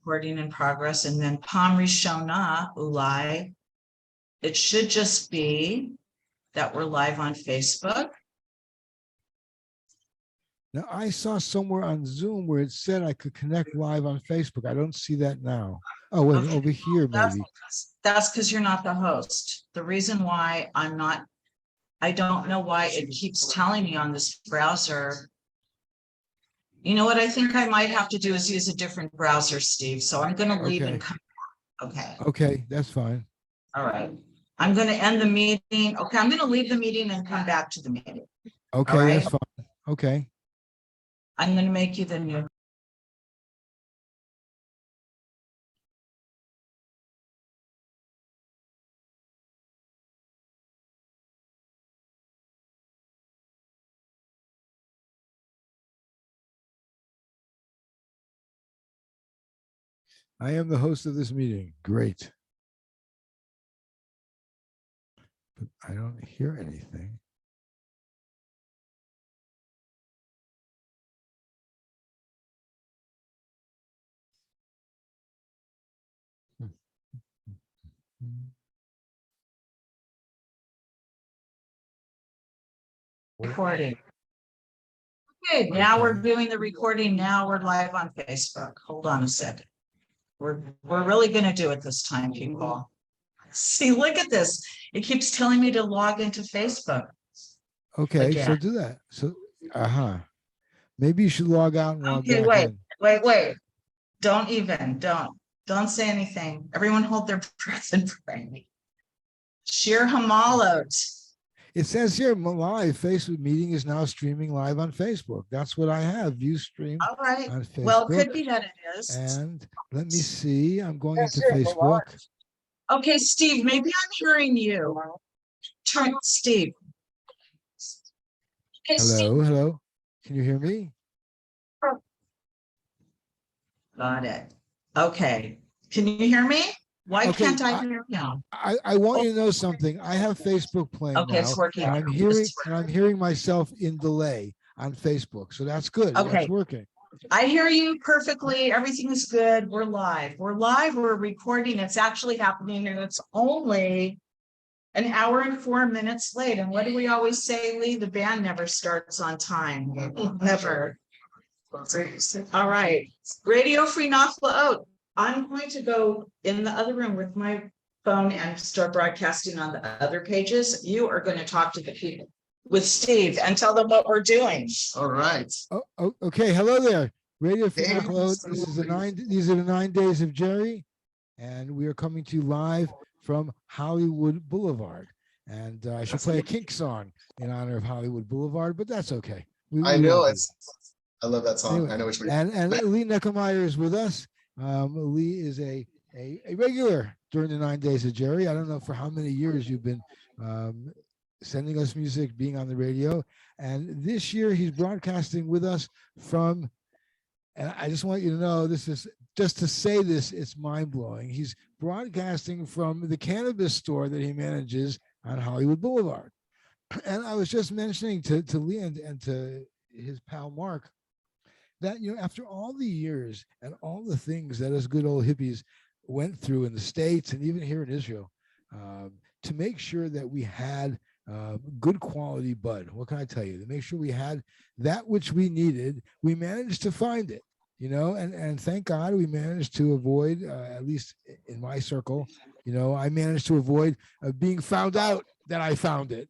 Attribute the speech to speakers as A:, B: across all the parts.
A: recording in progress, and then Pam Rishona Ulai. It should just be that we're live on Facebook.
B: Now, I saw somewhere on Zoom where it said I could connect live on Facebook. I don't see that now. Oh, wait,
A: Okay.
B: over here, maybe.
A: That's because you're not the host. The reason why I'm not, I don't know why it keeps telling me on this browser. You know what I think I might have to do is use a different browser, Steve. So I'm going to leave and come back. Okay.
B: Okay, that's fine.
A: All right. I'm going to end the meeting. Okay, I'm going to leave the meeting and come back to the meeting.
B: Okay,
A: right.
B: that's fine. Okay.
A: I'm going to make you the new.
B: I am the host of this meeting. Great. But I don't hear anything.
A: Recording. Okay, now we're doing the recording. Now we're live on Facebook. Hold on a second. We're really going to do it this time, people. See, look at this. It keeps telling me to log into Facebook.
B: Okay,
A: again.
B: so do that. So, maybe you should log out and log back in.
A: Wait. Don't say anything. Everyone hold their breath and pray. Shir Hamalot.
B: It says here, live Facebook meeting is now streaming live on Facebook. That's what I have. View stream
A: All right.
B: on Facebook.
A: Well, it could be that it is.
B: And let me see. I'm going into Facebook.
A: Okay, Steve, maybe I'm hearing you. Turn, Steve. Okay,
B: Hello,
A: Steve.
B: hello. Can you hear me?
A: Got it. Okay. Can you hear me? Why
B: Okay,
A: can't I hear you?
B: I want you to know something. I have Facebook playing
A: Okay,
B: now,
A: it's working.
B: and I'm hearing myself in delay on Facebook. So that's good.
A: Okay.
B: That's working.
A: I hear you perfectly. Everything is good. We're live. We're recording. It's actually happening, and it's only an hour and 4 minutes late. And what do we always say, Lee? The band never starts on time. Never. All right. Radio Free Nachlaot. I'm going to go in the other room with my phone and start broadcasting on the other pages. You are going to talk to the people with Steve and tell them what we're doing.
C: All right.
B: Oh, okay. Hello there. Radio Free Nachlaot. These are the 9 days of Jerry, and we are coming to you live from Hollywood Boulevard. And I should play a Kink song in honor of Hollywood Boulevard, but that's okay.
C: I know I love that song.
B: Anyway,
C: I know which one.
B: And Lee Neckameyer is with us. Lee is a regular during the 9 days of Jerry. I don't know for how many years you've been sending us music, being on the radio. And this year he's broadcasting with us from, and I just want you to know, this is just to say this, it's mind blowing. He's broadcasting from the cannabis store that he manages on Hollywood Boulevard. And I was just mentioning to Lee and to his pal Mark that, after all the years and all the things that us good old hippies went through in the States and even here in Israel, to make sure that we had good quality bud. What can I tell you? To make sure we had that which we needed, we managed to find it, and thank God we managed to avoid, at least in my circle, I managed to avoid being found out that I found it,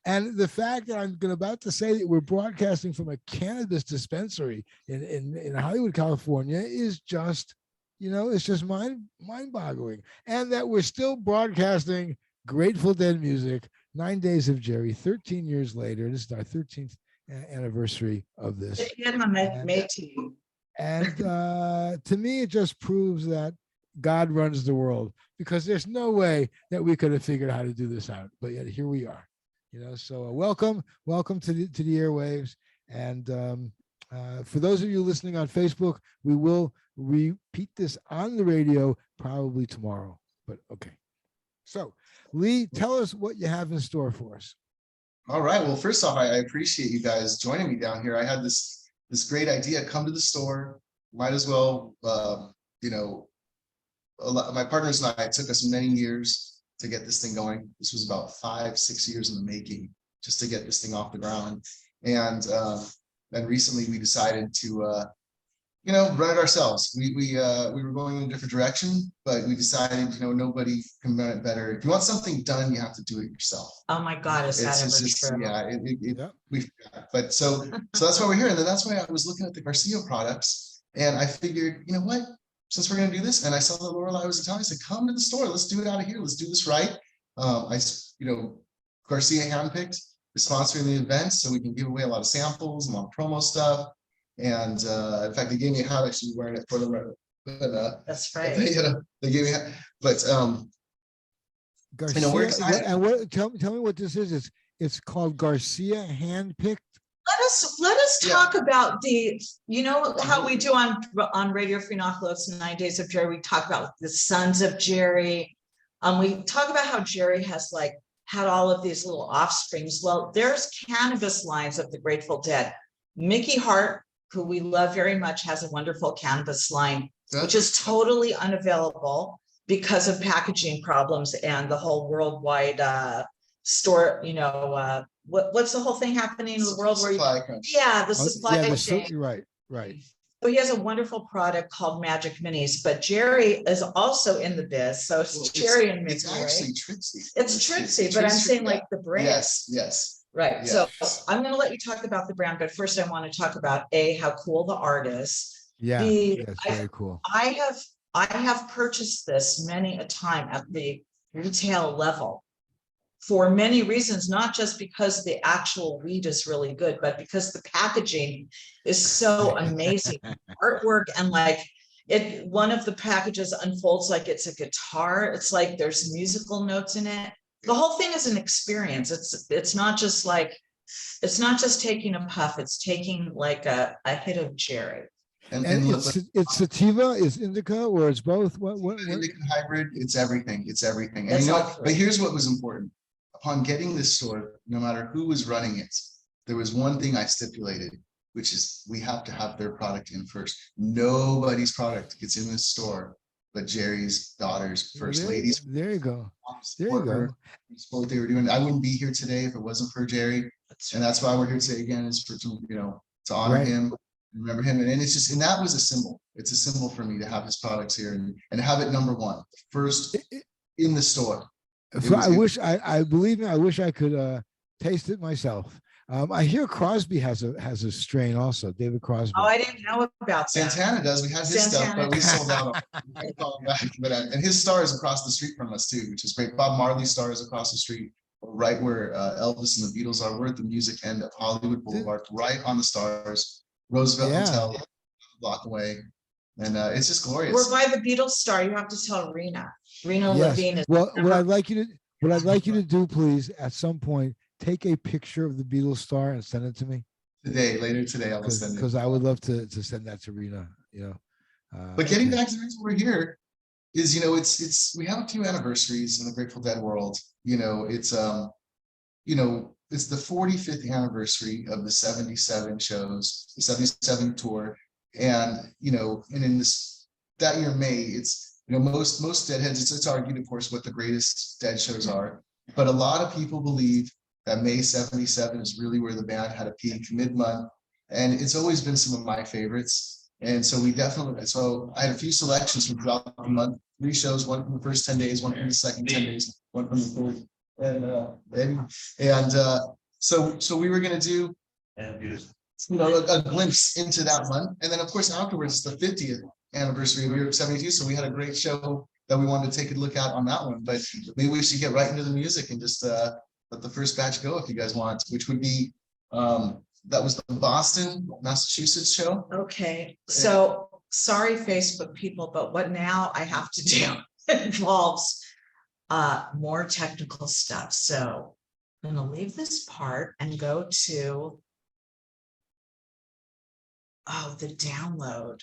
B: and the fact that I'm about to say that we're broadcasting from a cannabis dispensary in Hollywood, California is just, it's just mind-boggling. And that we're still broadcasting Grateful Dead music, 9 days of Jerry, 13 years later. This is our 13th anniversary of this. And to me, it just proves that God runs the world, because there's no way that we could have figured out how to do this out, but yet here we are. So welcome to the airwaves. And for those of you listening on Facebook, we will repeat this on the radio probably tomorrow. But okay. So Lee, tell us what you have in store for us.
C: All right. Well, first off, I appreciate you guys joining me down here. I had this great idea: come to the store. Might as well you know, my partners and I, it took us many years to get this thing going. This was about 5-6 years in the making just to get this thing off the ground. And then recently we decided to, you know, run it ourselves. We were going in a different direction, but we decided, you know, nobody can run it better. If you want something done, you have to do it yourself.
A: Oh my God, is that
C: It's
A: ever
C: just,
A: true?
C: yeah, we, but so that's why we're here. And then that's why I was looking at the Garcia products and I figured, you know what, since we're going to do this, and I saw that Lorelai was in town, I said, come to the store, let's do it out of here. Let's do this right. You know, Garcia handpicked, we're sponsoring the event so we can give away a lot of samples, a lot of promo stuff. And in fact, they gave me a hat, actually wearing it for them. But
A: That's right.
C: they gave me a hat. But
B: Garcia,
C: you know, we're excited.
B: and what? Tell me what this is. It's called Garcia Handpicked.
A: Let us
C: Yeah.
A: talk about the, you know, how we do on Radio Free Nachlaot's 9 Days of Jerry. We talk about the sons of Jerry. We talk about how Jerry has like had all of these little offsprings. Well, there's cannabis lines of the Grateful Dead. Mickey Hart, who we love very much, has a wonderful cannabis line, which is totally unavailable because of packaging problems and the whole worldwide store, you know, what's the whole thing happening in the world where you, the supply chain.
B: Right.
A: So he has a wonderful product called Magic Minis, but Jerry is also in the biz. So it's Jerry and Mickey.
C: It's actually Trixie.
A: It's Trixie, but I'm saying like the brand.
C: Yes.
A: Right.
C: Yes.
A: So I'm going to let you talk about the brand, but first I want to talk about how cool the art is.
B: Yeah. That's very cool.
A: I have purchased this many a time at the retail level for many reasons, not just because the actual weed is really good, but because the packaging is so amazing. Artwork and like one of the packages unfolds like it's a guitar. It's like there's musical notes in it. The whole thing is an experience. It's not just taking a puff, it's taking like a hit of Jerry.
B: And it's sativa, is indica, or it's both? What?
C: Indica hybrid, it's everything. And
A: That's
C: you know what? But here's what was important. Upon getting this store, no matter who was running it, there was one thing I stipulated, which is we have to have their product in first. Nobody's product gets in this store but Jerry's daughter's first ladies.
B: There you go.
C: What they were doing. I wouldn't be here today if it wasn't for Jerry. And that's why we're here today again, is for, you know, to honor him, remember him. And it's just, and that was a symbol. It's a symbol for me to have his products here and have it number one, first in the store.
B: I wish I could taste it myself. I hear Crosby has a strain also, David Crosby.
A: Oh, I didn't know about that.
C: Santana does. We had his stuff, but we sold out. And his star is across the street from us too, which is great. Bob Marley's star is across the street, right where Elvis and the Beatles are. We're at the music end of Hollywood Boulevard, right on the Stars, Roosevelt Hotel, a block away. And it's just glorious.
A: We're by the Beatles star. You have to tell Rena Levine.
B: Well, what I'd like you to do, please, at some point, take a picture of the Beatles star and send it to me.
C: Later today, I will send it.
B: Because I would love to send that to Rena, you know.
C: But getting back to the reason we're here is, you know, it's we have a few anniversaries in the Grateful Dead world. You know, it's the 45th anniversary of the 77 shows, the 77 tour. And, you know, and in that year, May, it's, you know, most Deadheads, it's argued, of course, what the greatest Dead shows are. But a lot of people believe that May 77 is really where the band had a peak, mid-month. And it's always been some of my favorites. And so I had a few selections from throughout the month, 3 shows, one from the first 10 days, one from the second 10 days, one from the third. So we were going to do, you know, a glimpse into that month. And then of course, afterwards, the 50th anniversary of Europe 72. So we had a great show that we wanted to take a look at on that one, but maybe we should get right into the music and just let the first batch go if you guys want, which would be, that was the Boston, Massachusetts show.
A: Okay, so sorry, Facebook people, but what now I have to do involves more technical stuff. So I'm going to leave this part and go to the download.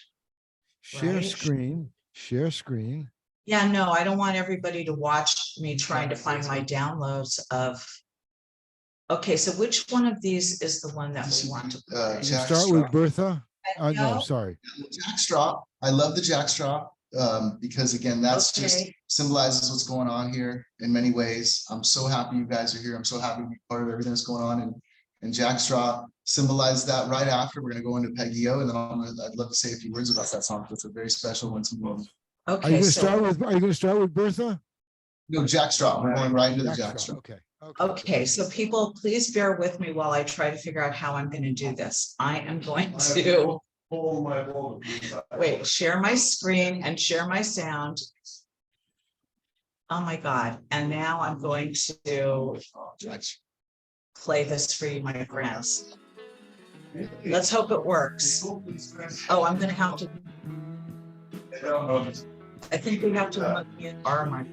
B: Share
A: Right?
B: screen.
A: Yeah, no, I don't want everybody to watch me trying to find my downloads of. Okay, so which one of these is the one that we want to play?
B: You start with Bertha.
A: No,
B: No, sorry.
C: Jackstraw. I love the Jackstraw. Because again, that's just
A: Okay.
C: symbolizes what's going on here in many ways. I'm so happy you guys are here. I'm so happy to be part of everything that's going on, and Jack Straw symbolized that right after. We're gonna go into Peggy O, and then I'd love to say a few words about that song. It's a very special one to me.
B: Are you
A: Okay,
B: going to
A: so,
B: start with Bertha?
C: No, Jack Straw. We're going right into the Jack Straw.
B: Okay.
A: okay, so people, please bear with me while I try to figure out how I'm gonna do this. I am going to, wait, share my screen and share my sound. Oh my God, and now I'm going to play this for you, my friends. Let's hope it works. Oh, I'm gonna have to, I think we have to unmute our mic.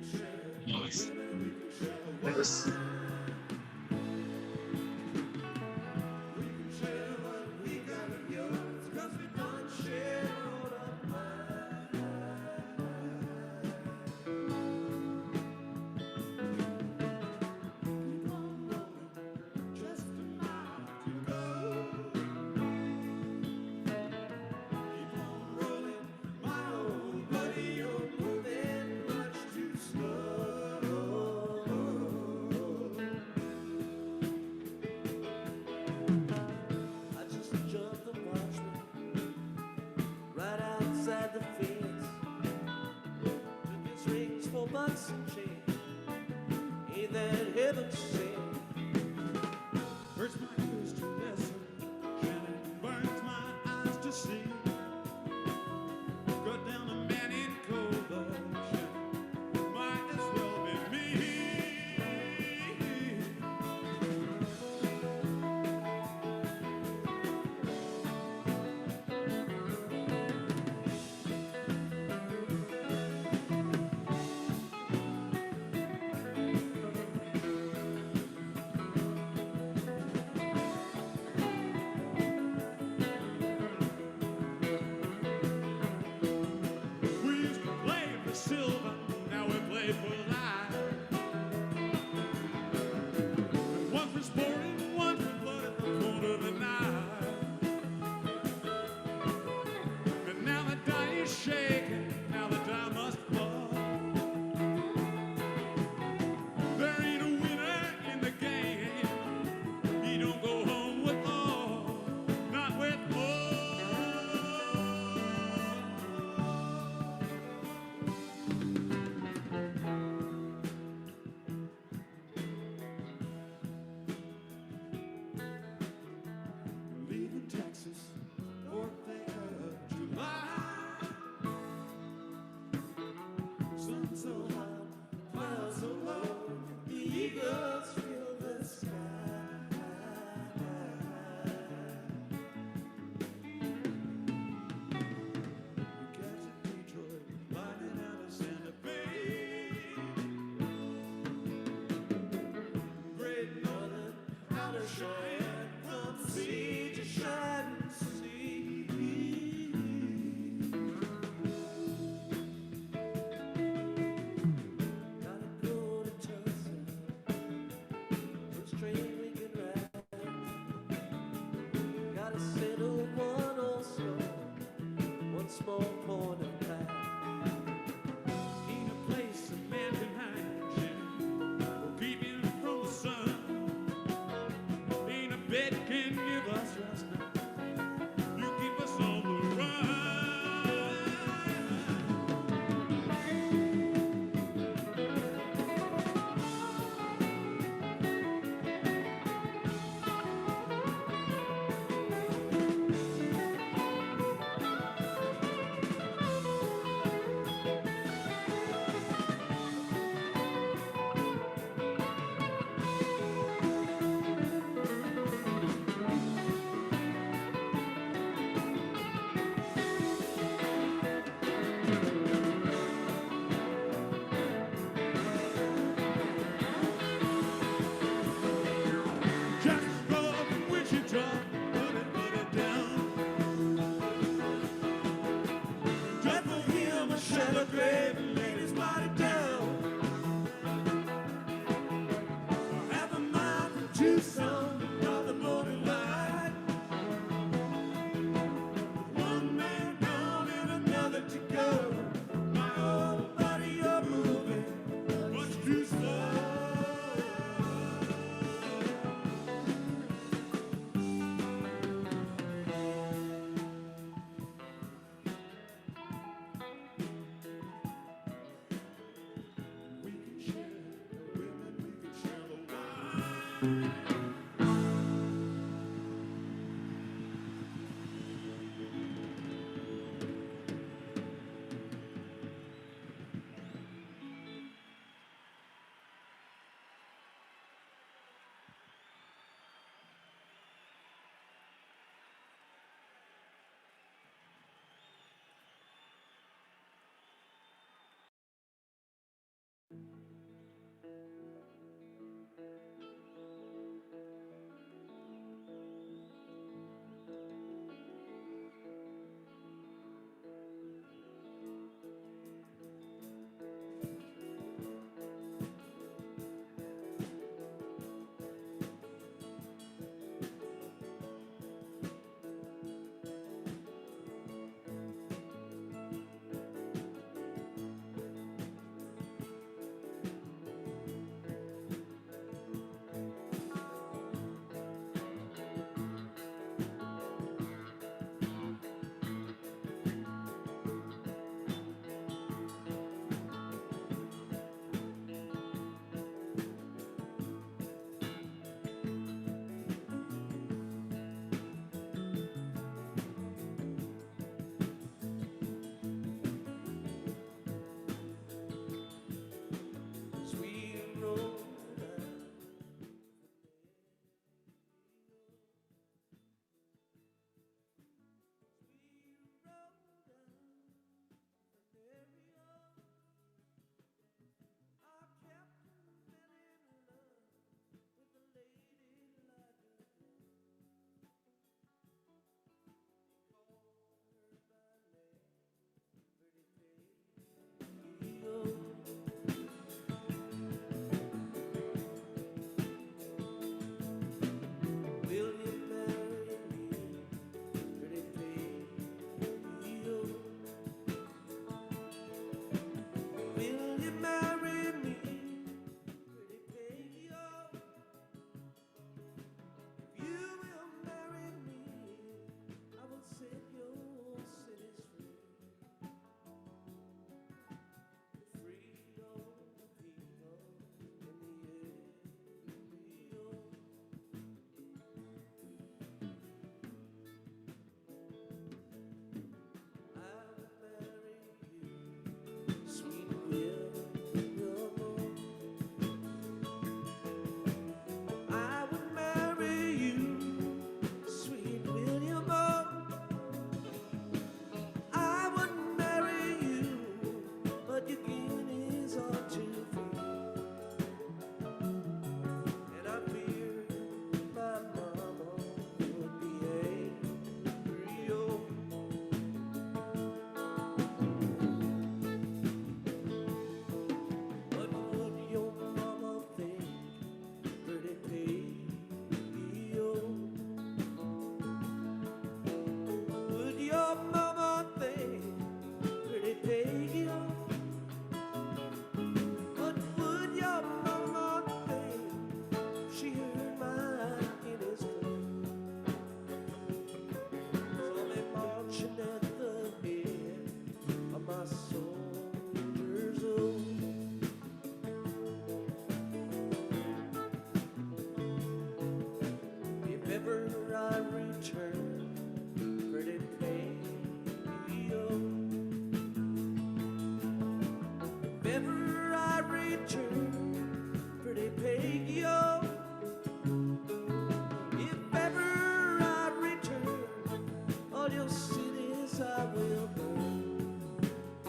D: will burn.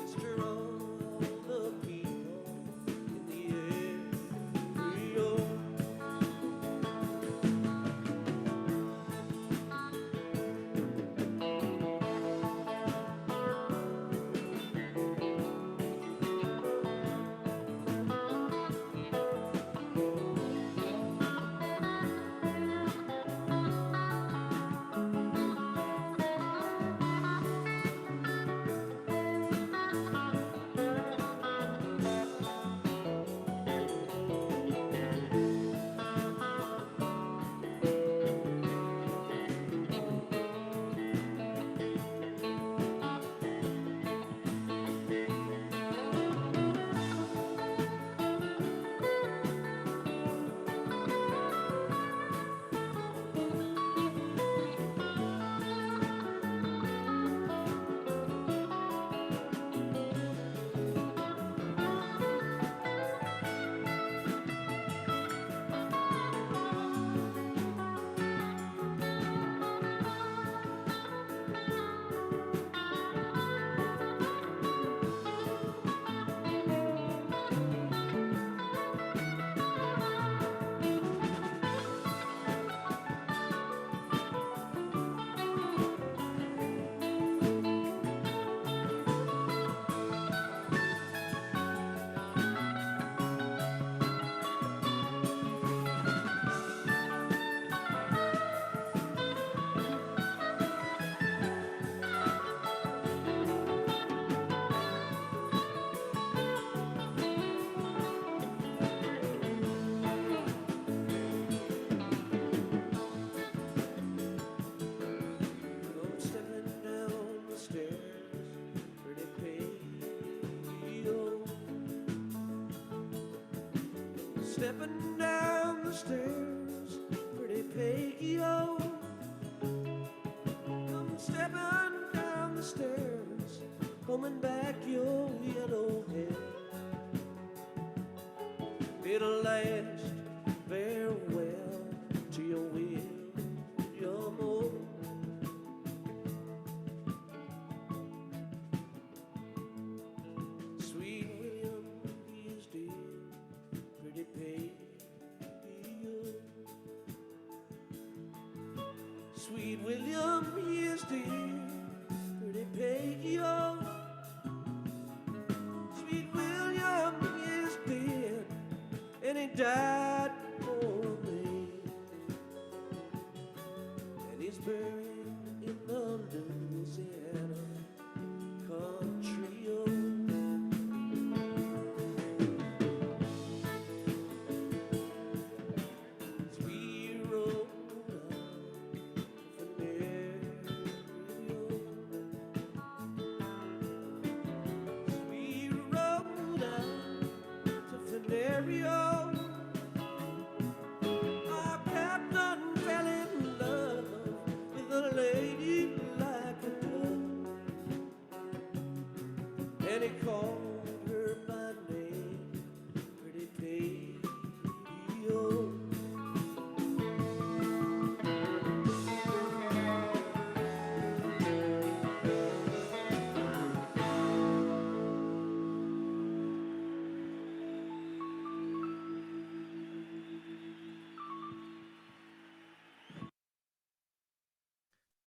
D: Stir all the people in the area. I'm stepping down the stairs, pretty pale. Stepping down the stairs, pretty pale. I'm stepping down the stairs, coming back your yellow hair. It'll last farewell to your will, your more. Sweet William, he is dead, pretty pale. Sweet William, he is dead, pretty pale. Sweet William, he is dead, and he died for me. And he's buried in the Louisiana country. Oh. And he called her by name, pretty Peggy-O.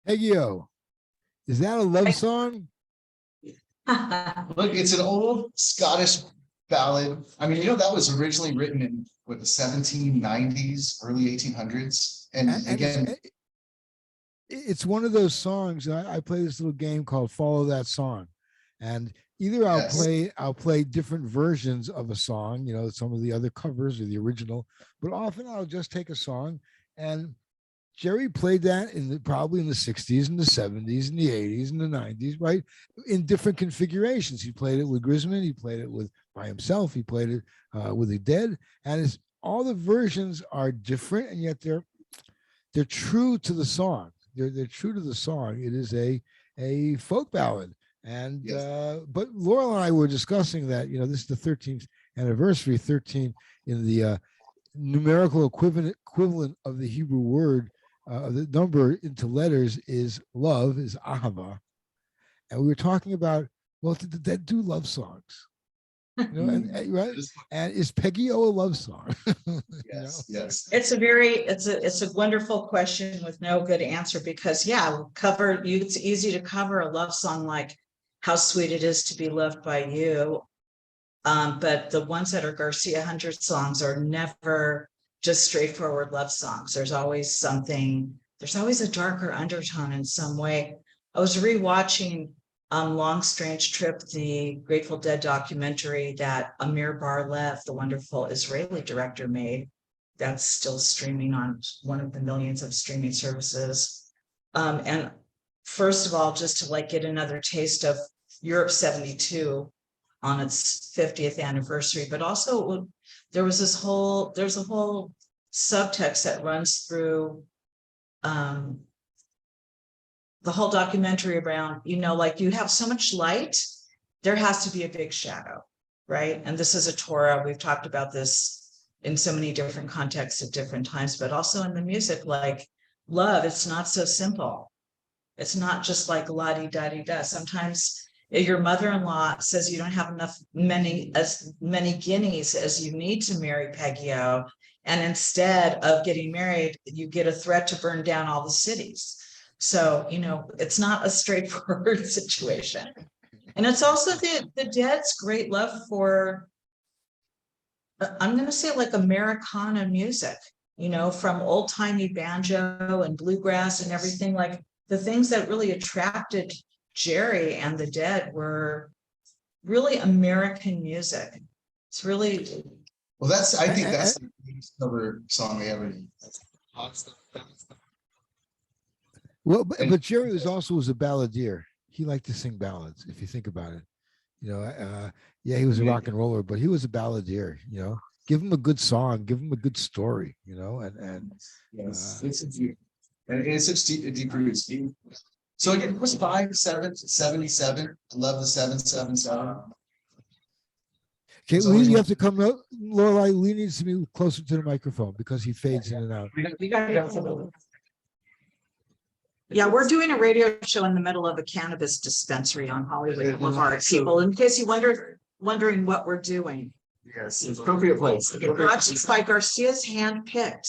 B: Peggy-O, is that a love song?
C: Look, it's an old Scottish ballad. I mean, that was originally written in the 1790s, early 1800s. And again,
B: it's one of those songs. I play this little game called Follow That Song, and either I'll play different versions of a song, some of the other covers or the original, but often I'll just take a song. And Jerry played that probably in the 60s and the 70s and the 80s and the 90s, right? In different configurations. He played it with Grisman, he played it by himself, he played it with the Dead, and all the versions are different, and yet they're true to the song. They're true to the song. It is a folk ballad. And yes. But Laurel and I were discussing that, this is the 13th anniversary, 13 in the numerical equivalent of the Hebrew word the number into letters is love, is ahava. And we were talking about, well, did the Dead do love songs? Right? And is Peggy O a love song?
C: Yes, yes.
A: It's a wonderful question with no good answer because it's easy to cover a love song like How Sweet It Is to Be Loved by You. But the ones that are Garcia 100 songs are never just straightforward love songs. There's always a darker undertone in some way. I was rewatching Long Strange Trip, the Grateful Dead documentary that Amir Bar-Lev, the wonderful Israeli director, made. That's still streaming on one of the millions of streaming services. And first of all, just to get another taste of Europe 72 on its 50th anniversary, but also there's a whole subtext that runs through the whole documentary around, you have so much light, there has to be a big shadow, right? And this is a Torah. We've talked about this in so many different contexts at different times, but also in the music, like love, it's not so simple. It's not just like la-di-da-di-da. Sometimes your mother-in-law says you don't have as many guineas as you need to marry Peggy O. And instead of getting married, you get a threat to burn down all the cities. So, it's not a straightforward situation. And it's also the Dead's great love for, I'm going to say Americana music, from old timey banjo and bluegrass and everything. Like the things that really attracted Jerry and the Dead were really American music. It's really.
C: Well, I think that's the greatest cover song we ever did.
B: Well, but Jerry was a balladeer. He liked to sing ballads, if you think about it. He was a rock and roller, but he was a balladeer. Give him a good song, give him a good story.
C: Yes, it's deep, and it's such deep roots. So again, it was 5/7/77. I love the 777.
B: Okay, Lee, you have to come out. Lorelei, Lee needs to be closer to the microphone because he fades in and out.
A: We got it. Yeah, we're doing a radio show in the middle of a cannabis dispensary on Hollywood Boulevard, people. In case you wondering what we're doing.
C: Yes, it's appropriate place.
A: Brought to you by Garcia's hand-picked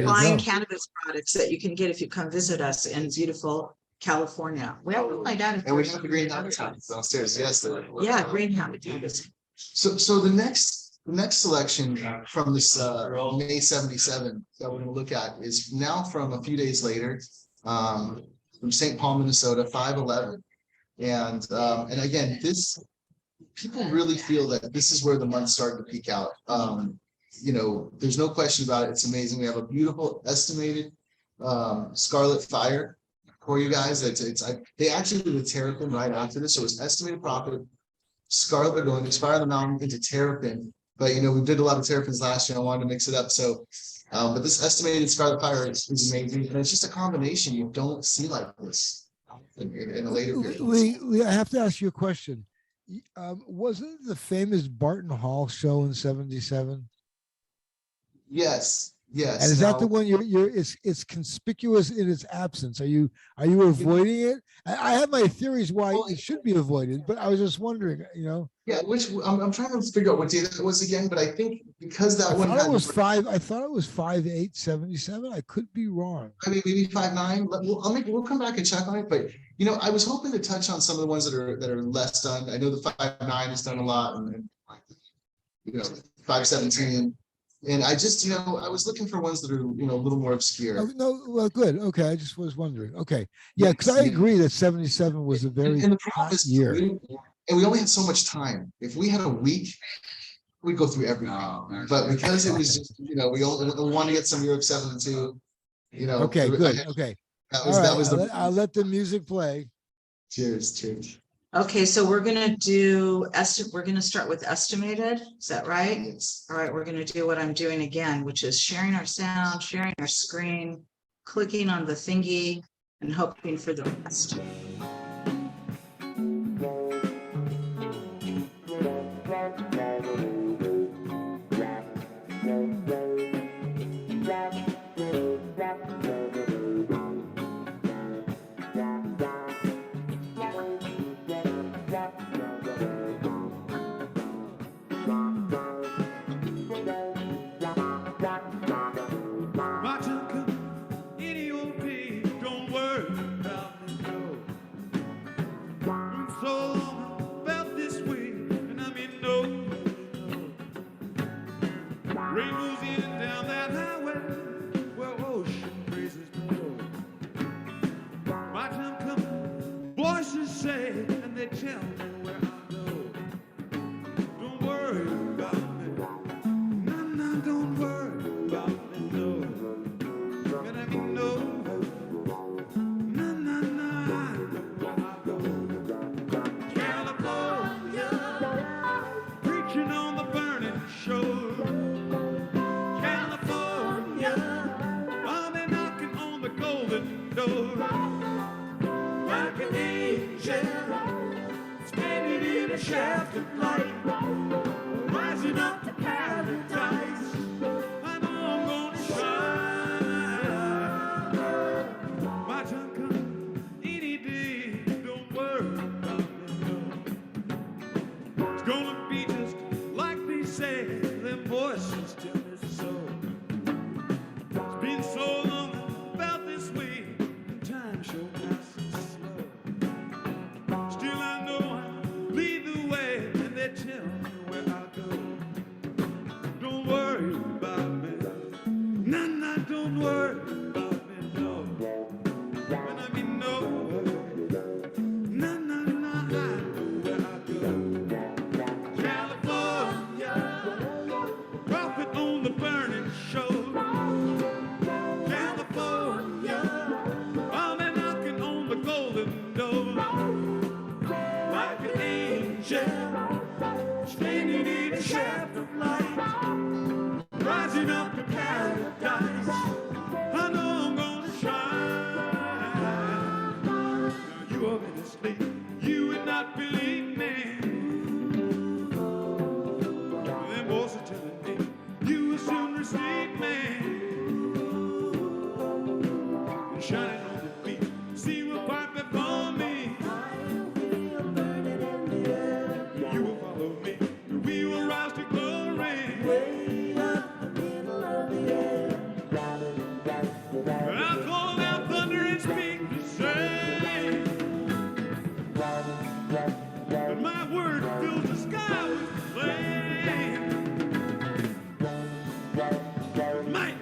A: fine cannabis products that you can get if you come visit us in beautiful California. We have my dad.
C: And we have the green habitat downstairs. Yes.
A: Yeah, green habitat.
C: So the next selection from this May 77 that we're going to look at is now from a few days later, from St. Paul, Minnesota, 5/11. And again, people really feel that this is where the month started to peak out. There's no question about it. It's amazing. We have a beautiful estimated Scarlet Fire for you guys. They actually did a Terrapin right after this. So it's estimated profit. Scarlet, they're going to Fire the Mountain into Terrapin. But we did a lot of Terrapins last year. I wanted to mix it up. So but this estimated Scarlet Fire is amazing. And it's just a combination you don't see like this in a later period.
B: Lee, I have to ask you a question. Wasn't the famous Barton Hall show in 77?
C: Yes.
B: And is that the one it's conspicuous in its absence? Are you avoiding it? I have my theories why it should be avoided, but I was just wondering,
C: Yeah, which I'm trying to figure out what day that was again, but I think because that one
B: thought it was 5/8/77. I could be wrong.
C: I mean, maybe 5/9. We'll come back and check on it, but I was hoping to touch on some of the ones that are less done. I know the 5/9 has done a lot, and 5/17. And I just, I was looking for ones that are, a little more obscure.
B: Oh, no, well, good. Okay, I just was wondering. Okay, yeah, because I agree that 77 was a very hot year.
C: And we only had so much time. If we had a week, we'd go through everything. But because it was just, we want to get some Europe 72.
B: Okay, good. Okay, I'll let the music play.
C: Cheers.
A: Okay, so we're gonna start with estimated. Is that right?
C: Yes.
A: All right, we're gonna do what I'm doing again, which is sharing our sound, sharing our screen, clicking on the thingy, and hoping for the best.
D: voices say, and they tell me where I go. Don't worry about me. No, no, don't worry about me, no. And I mean, no. No, no, no, I know where I go. California, preaching on the burning shore. California, I'll be knocking on the golden door. Like an angel, standing in a shaft of light, rising up to paradise. I know I'm gonna shine. My time comes any day. Don't worry about me, no. It's gonna be just like they say. Them voices tell me so. It's been so long I felt this way, and time sure passes slow. Still I know I lead the way, and they tell me where I go. Don't worry about me. No, no, don't worry about me, no. When I mean no. No, no, no, I know where I go. California, prophet on the burning shore. California, I'll be knocking on the golden door. Like an angel, standing in a shaft of light, rising up to paradise. I know I'm gonna shine. Now you are been asleep, you would not believe me. Them voices telling me you will soon receive me. Shining on the beat, see what pipe before me. You will follow me, we will rise to glory. Way up the middle of the air. I'll call out thunder and speak the same. But my word fills the sky with flame. Might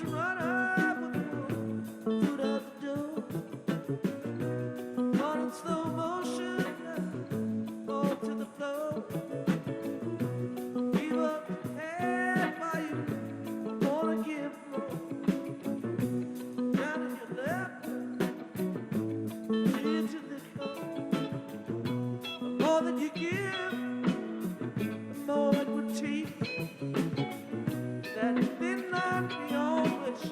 D: just run up with the foot out the door. Run in slow motion, fall to the floor. Give up half while you wanna give more. Down in your left, into the floor. The more that you give, the more it would take. That midnight beyond which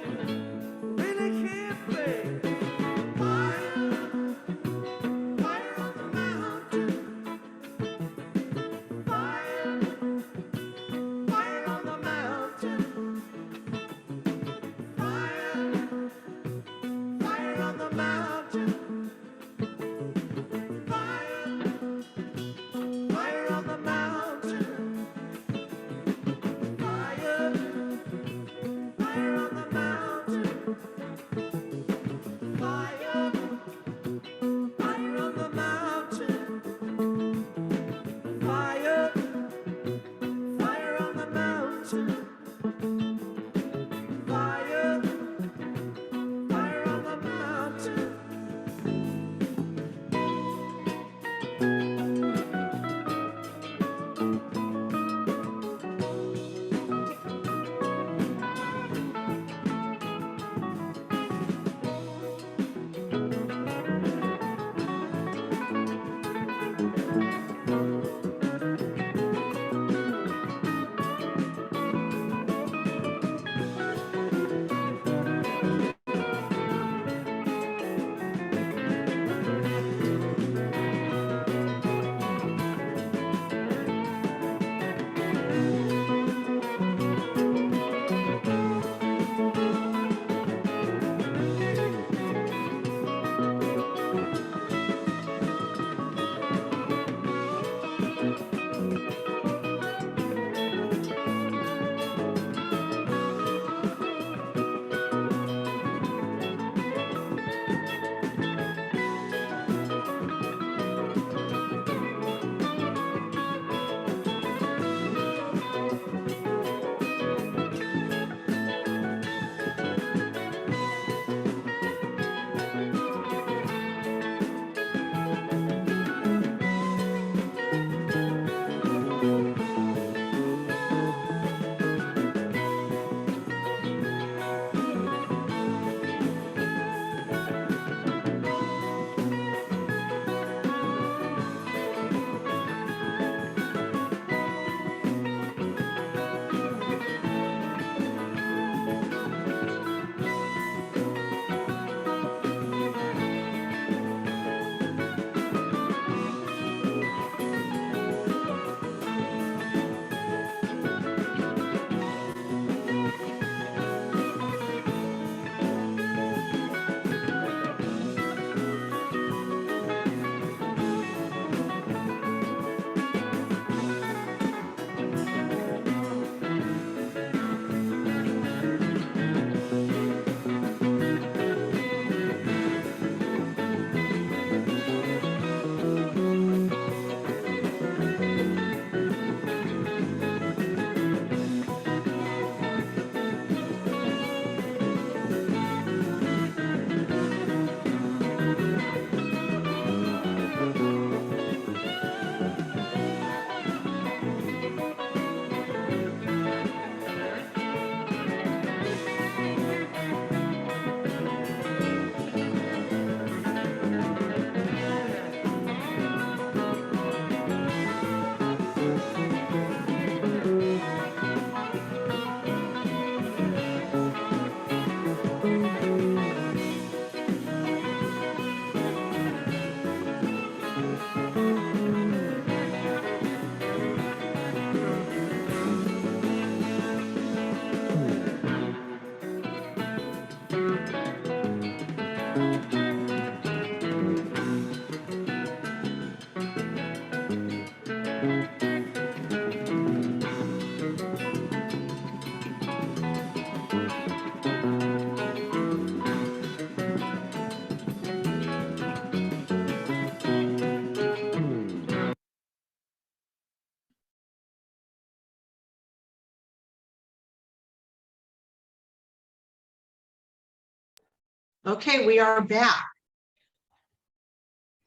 A: Okay, we are back.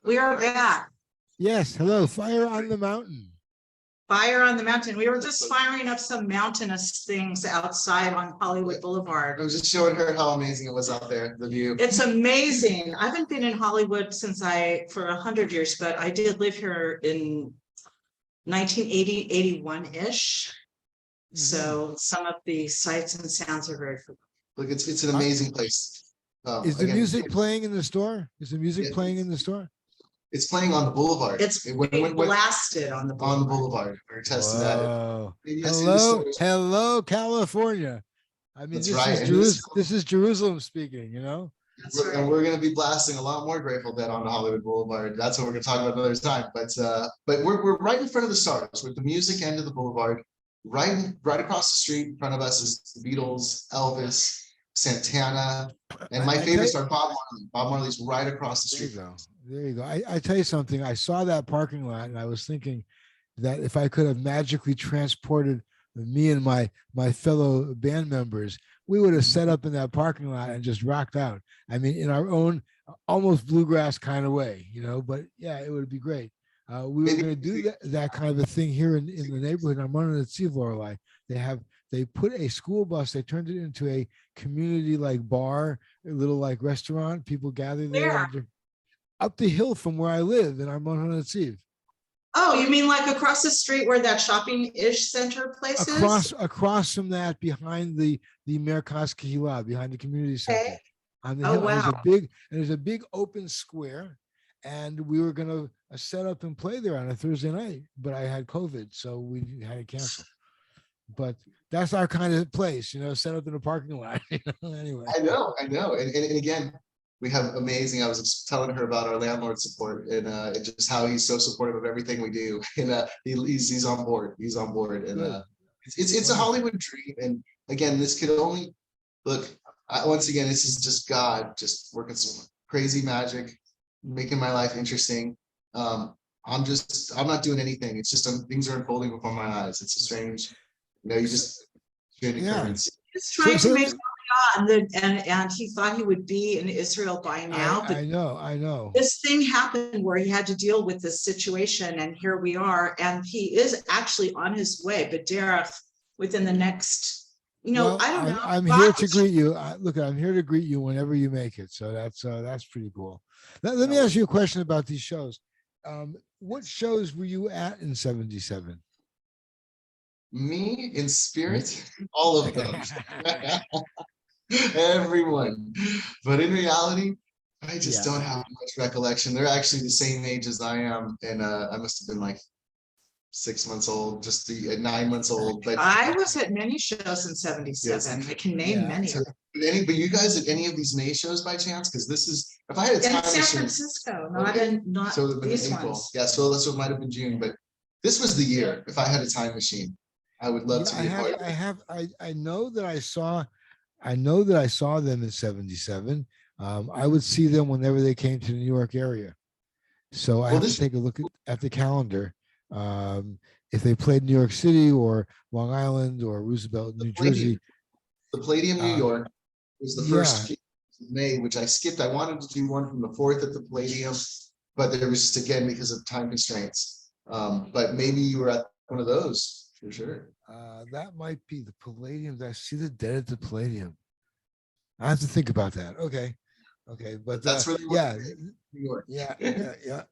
A: We are back.
B: Yes, hello, Fire on the Mountain.
A: Fire on the mountain. We were just firing up some mountainous things outside on Hollywood
C: I
A: Boulevard.
C: was just showing her how amazing it was out there, the view.
A: It's amazing. I haven't been in Hollywood for 100 years, but I did live here in 1980, 81-ish. So some of the sights and sounds are very familiar.
C: Look, it's an amazing place.
B: Is the
C: Again,
B: music playing in the store? Is the music
C: Yeah.
B: playing in the store?
C: It's playing on the boulevard.
A: It's being blasted on the
C: on the
A: boulevard.
C: boulevard. We're testing that.
B: Whoa.
C: Maybe I see the
B: Hello,
C: stores.
B: hello, California. I mean,
C: That's
B: this
C: right,
B: is
C: and this-
B: This is Jerusalem speaking, you know?
A: That's
C: And
A: right.
C: we're going to be blasting a lot more Grateful Dead on the Hollywood Boulevard. That's what we're going to talk about another time. But we're right in front of the stars with the music end of the boulevard. Right across the street in front of us is the Beatles, Elvis, Santana, and my
B: I tell
C: favorite
B: you-
C: star, Bob Marley. Bob Marley's right across the
B: There you
C: street.
B: go. There you go. I tell you something. I saw that parking lot and I was thinking that if I could have magically transported me and my fellow band members, we would have set up in that parking lot and just rocked out. I mean, in our own almost bluegrass kind of way, you know, but yeah, it would be great. We were
C: Maybe-
B: going to do that kind of a thing here in the neighborhood. I'm running at Sea Lorelei. They put a school bus, they turned it into a community like bar, a little like restaurant. People gather there.
A: Where?
B: and up the hill from where I live, and I'm on Eve.
A: Oh, you mean like across the street where that shopping-ish center place is?
B: Across from that, behind the Merkaz Kehillah, behind the community center.
A: Okay.
B: On the
A: Oh,
B: hill,
A: wow.
B: there's a big open square, and we were gonna set up and play there on a Thursday night, but I had COVID, so we had to cancel. But that's our kind of place, you know, set up in a parking lot. You know? Anyway,
C: I know. And again, we have amazing. I was telling her about our landlord support and just how he's so supportive of everything we do. And he's on board. He's on board. And
B: Good.
C: it's a Hollywood dream. And again, this could only look. Once again, this is just God just working some crazy magic, making my life interesting. I'm not doing anything. It's just things are unfolding before my eyes. It's a strange, you just
B: Yeah.
A: He's trying
B: So-
A: to make and he thought he would be in Israel by now, but
B: I know.
A: this thing happened where he had to deal with this situation, and here we are. And he is actually on his way, but Derek, within the next,
B: Well,
A: I don't know.
B: I'm here to greet you. Look, I'm here to greet you whenever you make it. So that's pretty cool. Let me ask you a question about these shows. What shows were you at in '77?
C: Me in spirit, all of them. Everyone. But in reality, I just
B: Yeah.
C: don't have much recollection. They're actually the same age as I am. And I must have been like 6 months old, just 9 months old. But
A: I was at many shows in '77. I can name
B: Yeah.
A: many
C: so,
A: of them.
C: but you guys at any of these May shows by chance? Because this is, if I had a
A: In
C: time
A: San
C: machine,
A: Francisco,
C: Okay.
A: not
C: so it would have been
A: these
C: in April.
A: ones.
C: Yeah, so it might have been June, but this was the year. If I had a time machine, I would love to be a part of it.
B: I know that I saw them in '77. I would see them whenever they came to the New York area. So I
C: Well,
B: have
C: this-
B: to take a look at the calendar. If they played New York City or Long Island or Roosevelt, New Jersey.
C: The Palladium, New York was the first
B: yeah.
C: few of May, which I skipped. I wanted to do one from the 4th at the Palladium, but there was just, again, because of time constraints. But maybe you were at one of those for sure.
B: That might be the Palladium. Did I see the Dead at the Palladium? I have to think about that. Okay. But
C: That's where they were.
B: yeah,
C: New York.
B: yeah.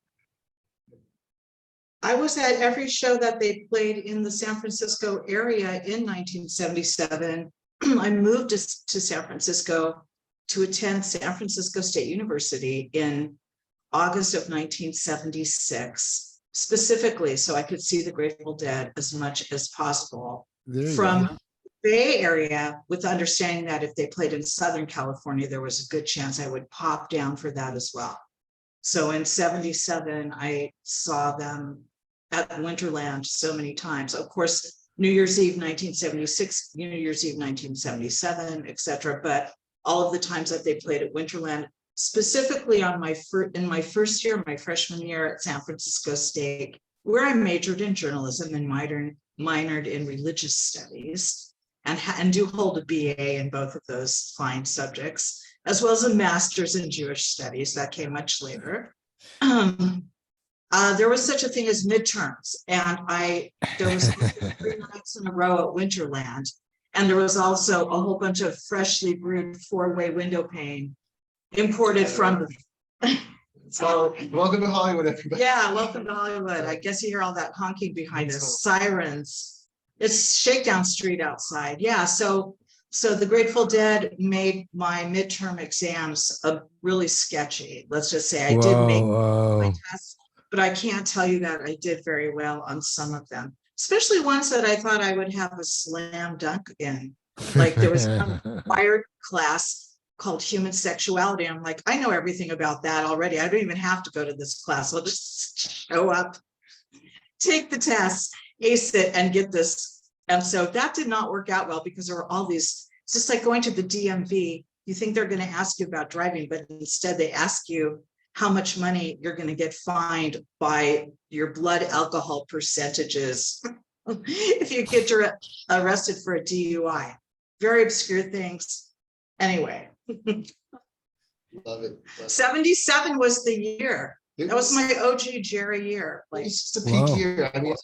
A: I was at every show that they played in the San Francisco area in 1977. I moved to San Francisco to attend San Francisco State University in August of 1976, specifically so I could see the Grateful Dead as much as possible
B: There you
A: from
B: go.
A: Bay Area, with the understanding that if they played in Southern California, there was a good chance I would pop down for that as well. So in '77, I saw them at Winterland so many times. Of course, New Year's Eve 1976, New Year's Eve 1977, etc. But all of the times that they played at Winterland, specifically on in my first year, my freshman year at San Francisco State, where I majored in journalism and minored in religious studies. and do hold a BA in both of those fine subjects, as well as a master's in Jewish studies that came much later. There was such a thing as midterms, and there was 3 nights in a row at Winterland, and there was also a whole bunch of freshly brewed 4-way window pane imported from.
C: So welcome to Hollywood, everybody.
A: Yeah, welcome to Hollywood. I guess you hear all that honking behind us, sirens. It's Shakedown Street outside. Yeah, so the Grateful Dead made my midterm exams really sketchy. Let's just say I did make my tests, but I can't tell you that I did very well on some of them, especially ones that I thought I would have a slam dunk in. Like there was a required class called human sexuality. I'm like, I know everything about that already. I don't even have to go to this class. I'll just show up, take the test, ace it, and get this. And so that did not work out well because there were all these, it's just like going to the DMV. You think they're going to ask you about driving, but instead they ask you how much money you're going to get fined by your blood alcohol percentages if you get arrested for a DUI. Very obscure things. Anyway.
C: Love it.
A: 77 was the year. That was my OG Jerry year. Like,
C: It's just a peak year. I mean,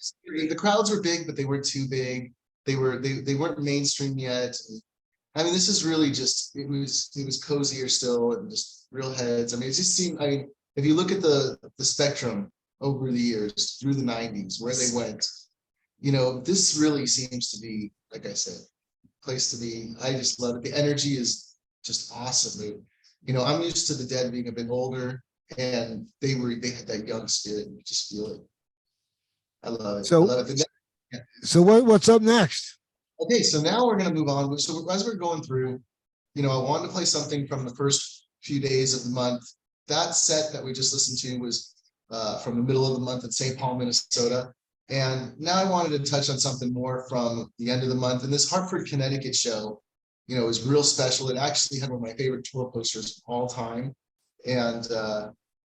C: the crowds were big, but they weren't too big. They weren't mainstream yet. I mean, this is really just it was cozier still and just real heads. I mean, it just seemed. I mean, if you look at the spectrum over the years through the 90s, where they went, you know, this really seems to be, like I said, place to be. I just love it. The energy is just awesome. You know, I'm used to the Dead being a bit older, and they had that young spirit. You just feel it. I love it.
B: So,
C: I love it.
B: So what's up next?
C: Okay, so now we're going to move on. So as we're going through, you know, I wanted to play something from the first few days of the month. That set that we just listened to was from the middle of the month in St. Paul, Minnesota. And now I wanted to touch on something more from the end of the month. And this Hartford, Connecticut show, you know, is real special. It actually had one of my favorite tour posters of all time. And,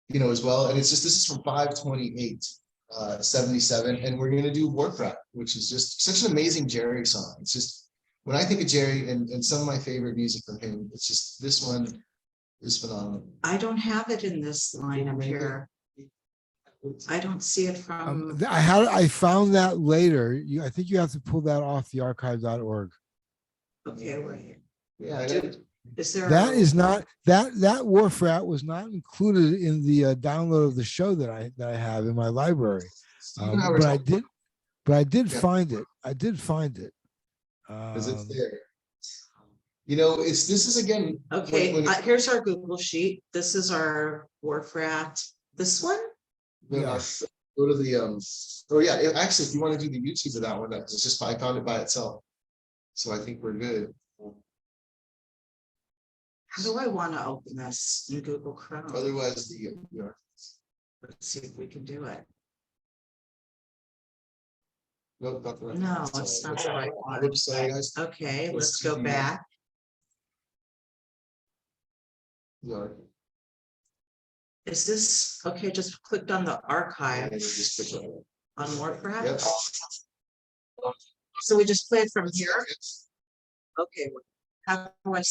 C: you know, as well. And it's just, this is from 5/28/77. And we're going to do Warcraft, which is just such an amazing Jerry song. It's just, when I think of Jerry and some of my favorite music from him, it's just, this one is phenomenal.
A: I don't have it in this line up here. I don't see it from.
B: I found that later. I think you have to pull that off the archive.org.
A: Okay, wait.
C: Yeah,
A: Is there?
B: That is not that Warfrat was not included in the download of the show that I have in my library. But I did find it. I did find it.
C: Because it's there. You know, this is again.
A: Okay, here's our Google sheet. This is our Warfrat. This one?
C: Yeah. Go to the oh yeah, actually, if you want to do the YouTube of that one, that's just I found it by itself. So I think we're good.
A: How do I want to open this in Google Chrome?
C: Otherwise,
A: Let's see if we can do it.
C: nope, not the right
A: No,
C: one.
A: it's not the right one.
C: Website, guys.
A: Okay, let's go back.
C: Yeah.
A: Is this, okay, just clicked on the archive
C: And then just click on it.
A: on Warcraft.
C: Yep.
A: So we just play it from here. Okay, how do I?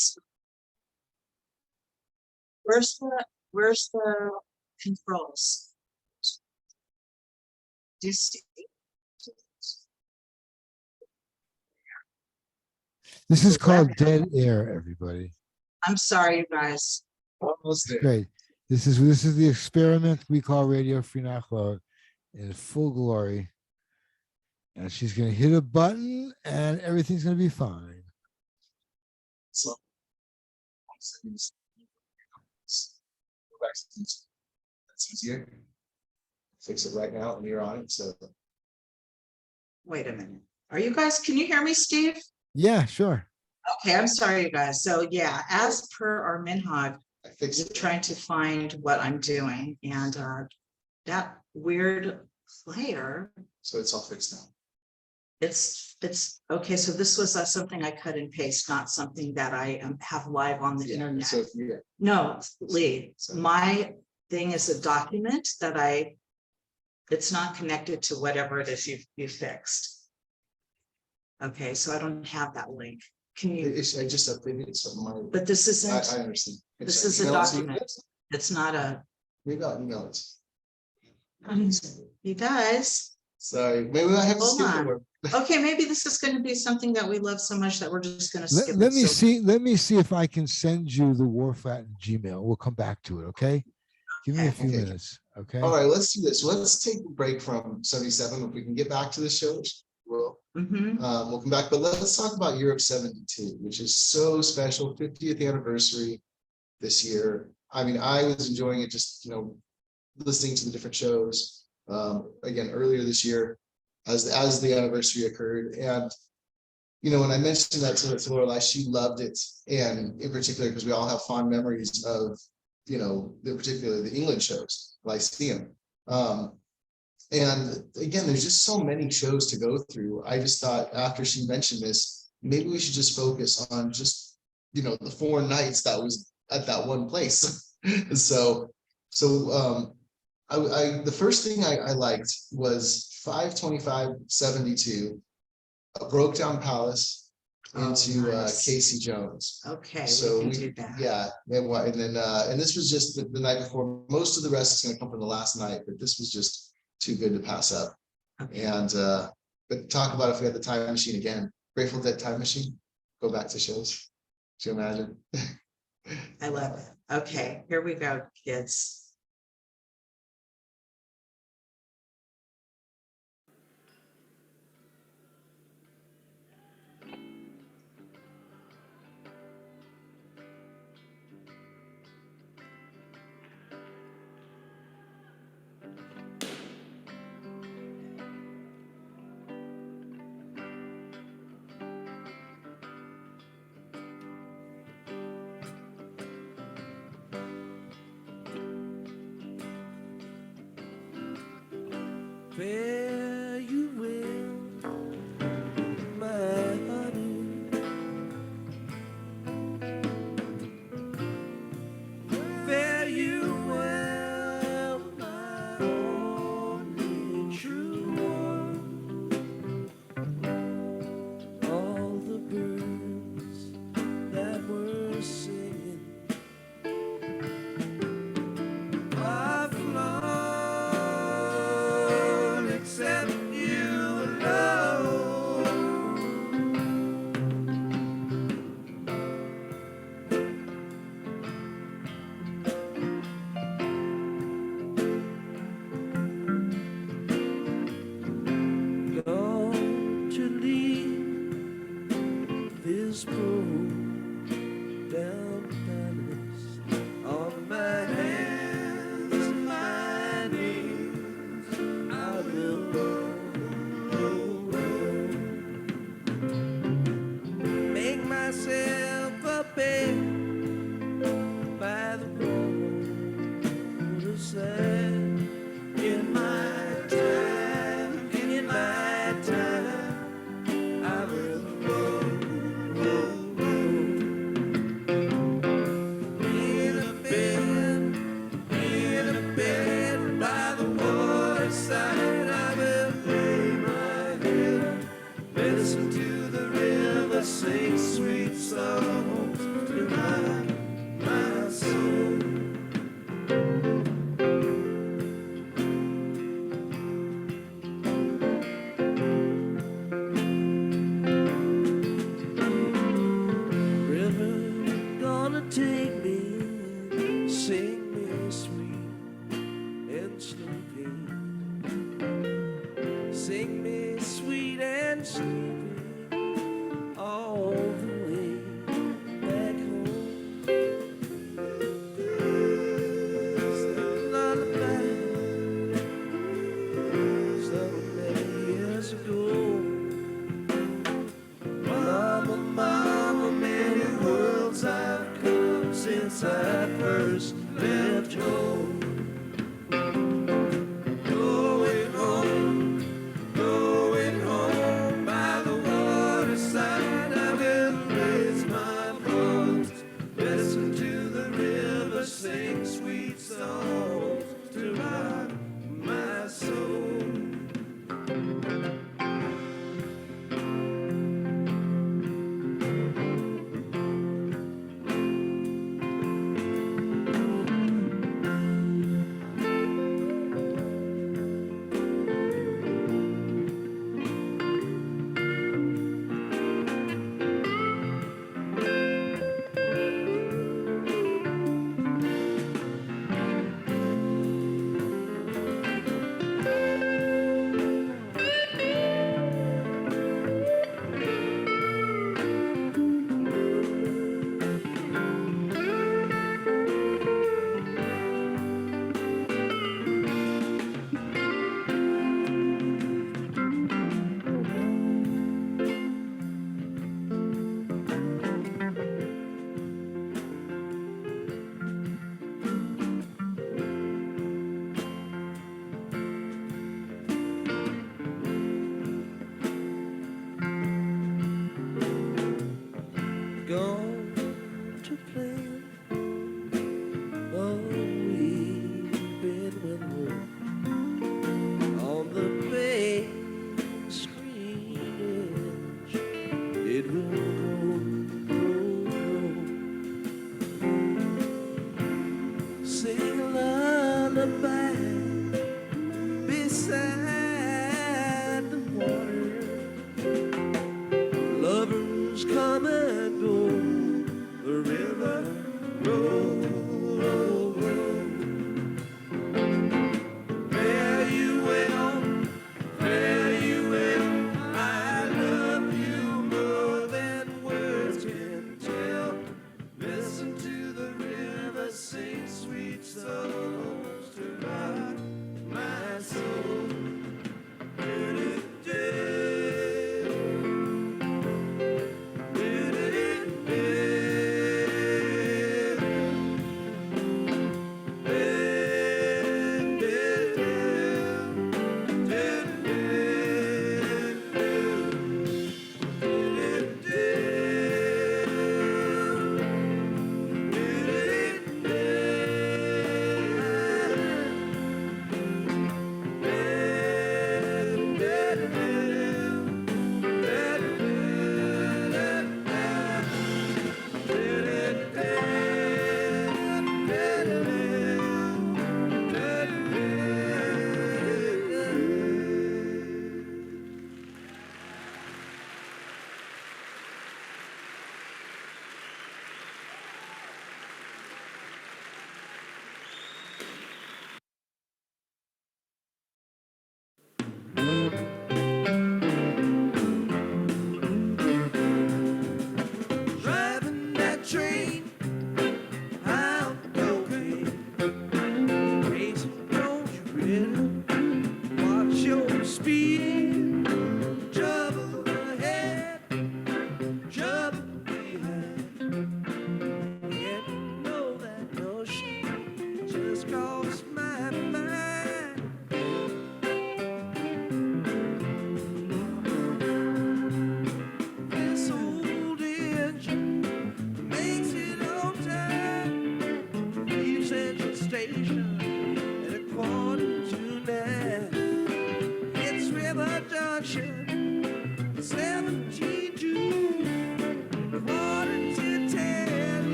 A: Where's the controls? Do you see?
B: This is called Dead Air, everybody.
A: I'm sorry, you guys.
C: Almost there.
B: Great. This is the experiment we call Radio Free Nachlaot in full glory. And she's going to hit a button and everything's going to be fine.
C: So, that's easier. Fix it right now and you're on it. So
A: Wait a minute. Are you guys, can you hear me, Steve?
B: Yeah, sure.
A: Okay, I'm sorry, you guys. So yeah, as per our Minhag,
C: I fixed
A: I'm
C: it.
A: trying to find what I'm doing, and that weird player.
C: So it's all fixed now.
A: It's okay. So this was something I cut and paste, not something that I have live on the internet.
C: So yeah.
A: No, Lee,
C: So-
A: my thing is a document that it's not connected to whatever it is you fixed. Okay, so I don't have that link. Can you,
C: I just updated it, so my,
A: but this
C: I
A: isn't,
C: understand.
A: this
C: Should I
A: is a
C: email it to you?
A: document. It's not a,
C: Maybe I'll email it.
A: you guys,
C: Sorry, maybe I have to
A: hold
C: skip
A: on.
C: over.
A: Okay, maybe this is gonna be something that we love so much that we're just gonna skip
B: Let
A: it.
B: me
A: So-
B: see. Let me see if I can send you the Wharf at Gmail. We'll come back to it. Okay. Give me a few
C: Okay.
B: minutes. Okay.
C: All right, let's do this. Let's take a break from 77. If we can get back to the show, we'll
A: Mhm.
C: we'll come back. But let's talk about Europe 72, which is so special. 50th anniversary this year. I mean, I was enjoying it just, listening to the different shows again earlier this year as the anniversary occurred. And when I mentioned that to Lorelai, she loved it. And in particular, because we all have fond memories of, particularly the England shows, Lyceum. And again, there's just so many shows to go through. I just thought after she mentioned this, maybe we should just focus on just, the 4 nights that was at that one place. so the first thing I liked was 5/25/72, a broke down Palace into
A: nice.
C: Casey Jones.
A: Okay,
C: So
A: we can do that.
C: yeah, and then and this was just the night before. Most of the rest is going to come from the last night, but this was just too good to pass up.
A: Okay.
C: And but talk about if we had the time machine again, Grateful Dead time machine, go back to shows. Do you imagine?
A: I love it. Okay, here we go, kids.
D: Fare you well, my honey. Fare you well, my only true one. All the birds that were singing are flown. Except you alone. Long to leave this broke down palace on my hands and my knees. I will make myself a bed by the waterside. In my time, I will roll. In a bed by the waterside, I will lay my head. Listen to the river sing sweet songs to my soul. River gonna take me, sing me sweet and sleepy. Sing me sweet and sleepy all the way back home. Sing a lullaby so many years ago. Mama, mama, many worlds I've come since I first left home. Going home by the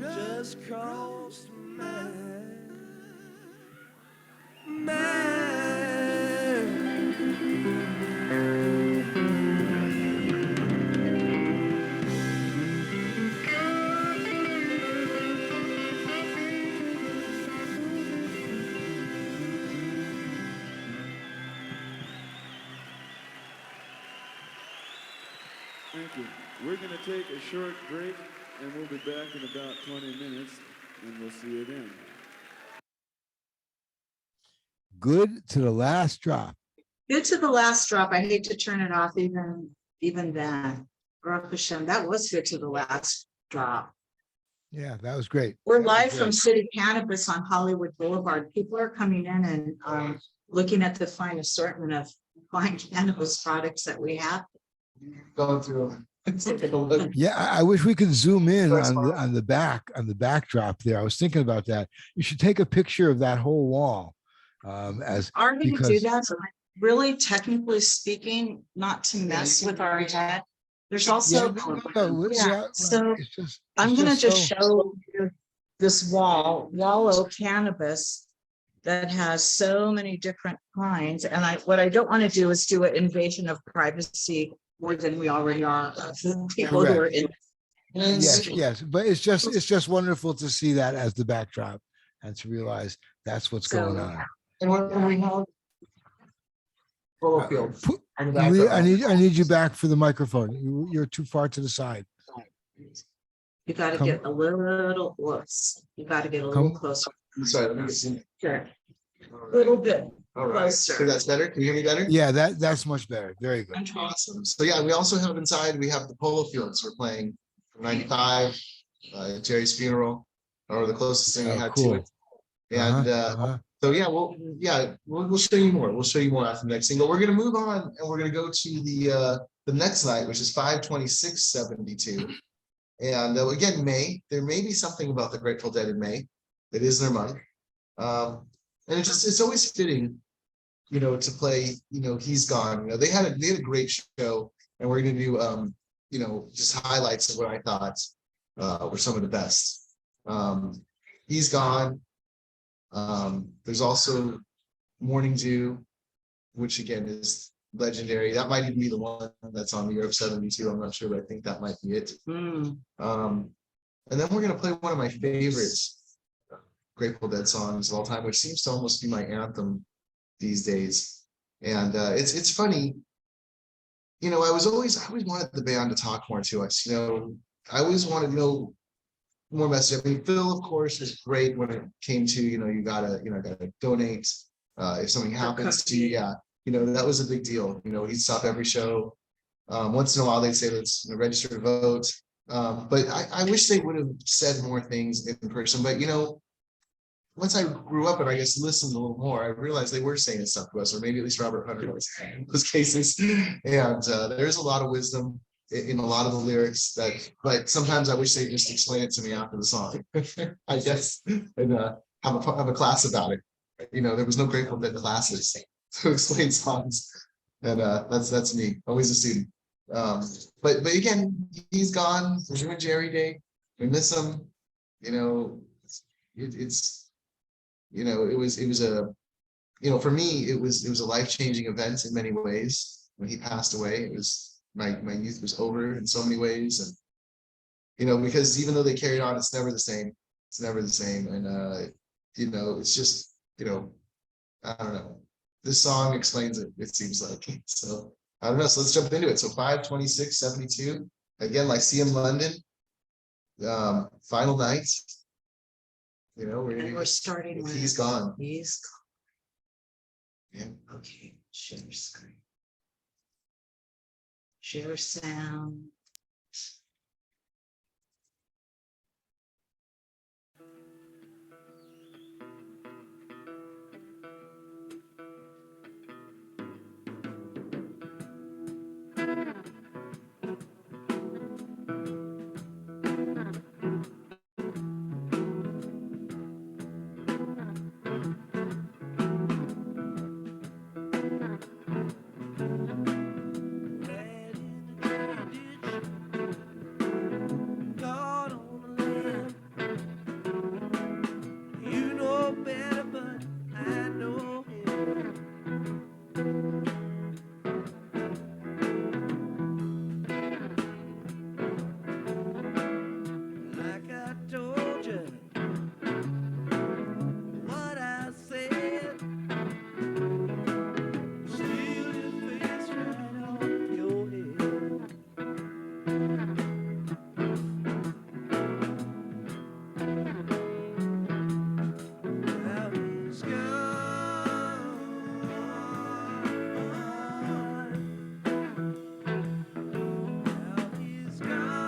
D: just crossed my mind. Thank you. We're going to take a short break, and we'll be back in about 20 minutes, and we'll see you then.
B: Good to the last drop.
A: Good to the last drop. I hate to turn it off even then. Baruch Hashem, that was good to the last drop.
B: Yeah, that was great.
A: We're
B: That was
A: live from
B: great.
A: City Cannabis on Hollywood Boulevard. People are coming in and looking at the fine assortment of fine cannabis products that we have.
C: Going through. Take a look.
B: Yeah, I wish we could zoom in on the backdrop there. I was thinking about that. You should take a picture of that whole wall. As
A: Are we gonna do
B: because
A: that? Really, technically speaking, not to mess with our head. There's
B: yeah,
A: also,
B: yeah,
A: so
B: it's just
A: I'm
B: it's
A: gonna just
B: so-
A: show you this wall of cannabis that has so many different kinds. And what I don't want to do is do an invasion of privacy more than we already are. People who are in.
B: Yes, but it's just wonderful to see that as the backdrop and to realize that's what's going on.
C: And what do we have? Polo field.
B: Lee, I need you back for the microphone. You're too far to the side.
A: You gotta
B: Come-
A: get a little close. You gotta get a little
B: Come-
A: closer.
C: Sorry, let me get some.
A: Sure. A little bit
C: All right.
A: closer.
C: So that's better. Can you hear me better?
B: Yeah, that's much better. Very good.
C: Awesome. So yeah, we also have inside, we have the polo fields. We're playing from 95, Jerry's funeral, or the closest thing we
B: Oh,
C: had
B: cool.
C: to it. And so yeah, we'll show you more. We'll show you more after the next single. We're gonna move on and we're gonna go to the next night, which is 5/26/72. And again, May, there may be something about the Grateful Dead in May. It is their month. And it's always fitting, to play, He's Gone. They had a great show, and we're gonna do just highlights of what I thought were some of the best. He's Gone. There's also Morning Dew, which again is legendary. That might even be the one that's on the Europe 72. I'm not sure, but I think that might be it. And then we're gonna play one of my favorites Grateful Dead songs of all time, which seems to almost be my anthem these days. And it's funny, I always wanted the band to talk more to us. I always wanted to know more message. I mean, Phil, of course, was great when it came to, you gotta donate if something happens to you. Yeah, that was a big deal. He'd stop every show. Once in a while, they'd say, let's register to vote. But I wish they would have said more things in person. But once I grew up and I guess listened a little more, I realized they were saying stuff to us, or maybe at least Robert Hunter was in those cases. And there's a lot of wisdom in a lot of the lyrics but sometimes I wish they just explain it to me after the song, I guess, and have a class about it. There was no Grateful Dead classes to explain songs, and that's me, always a student. But again, He's Gone. We're doing Jerry Day. We miss him. It was a for me it was a life-changing event in many ways. When he passed away, it was my youth was over in so many ways. And because even though they carried on, it's never the same. And it's just I don't know, this song explains it seems like. So I don't know, so let's jump into it. So 5/26/72, again, Lyceum, London, final night.
A: And we're starting with
C: He's Gone.
A: He's
C: Yeah.
A: Gone. Okay, share screen. Share sound.
D: Red in the ditch like I told you what I said. Steal your face right off your head. Now he's gone. Now he's gone.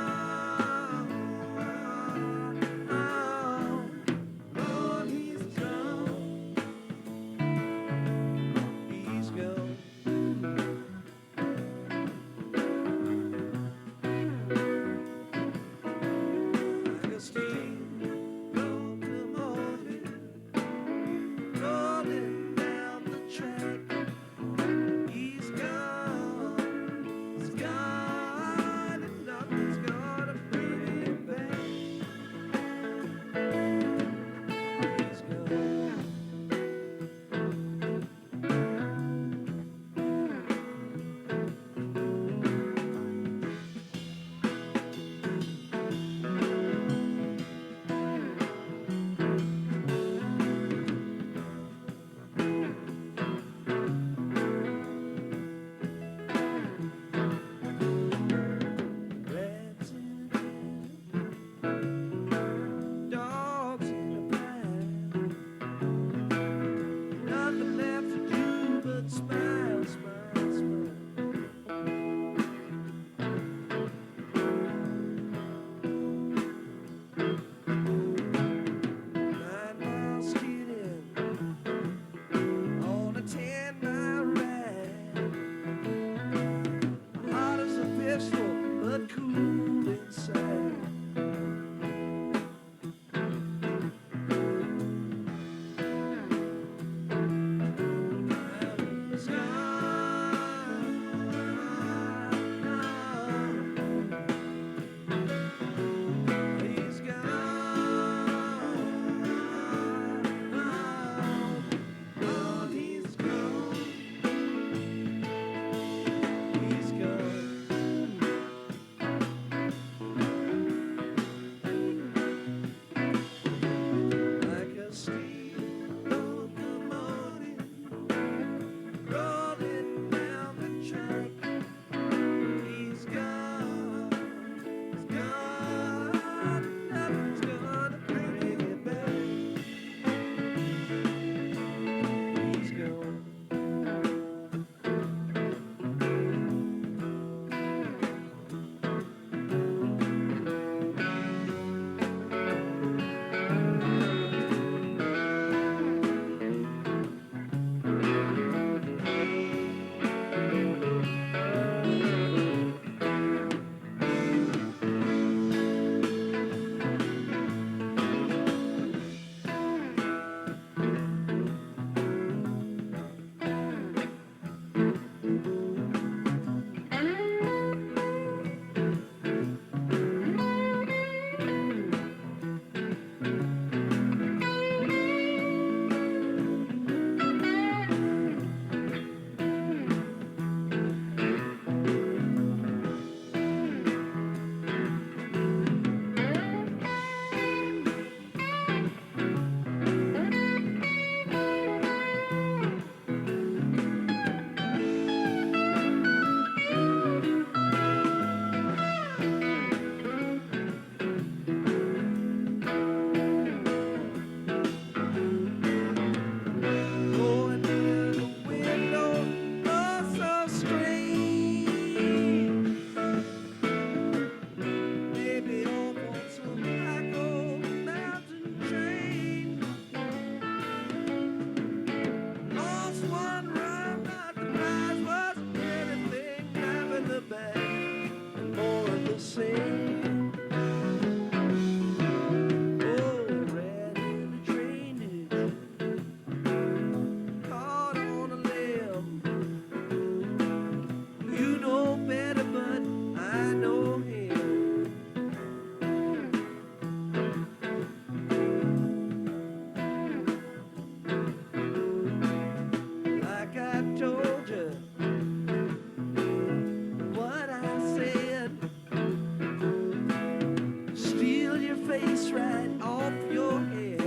D: piece right off your head.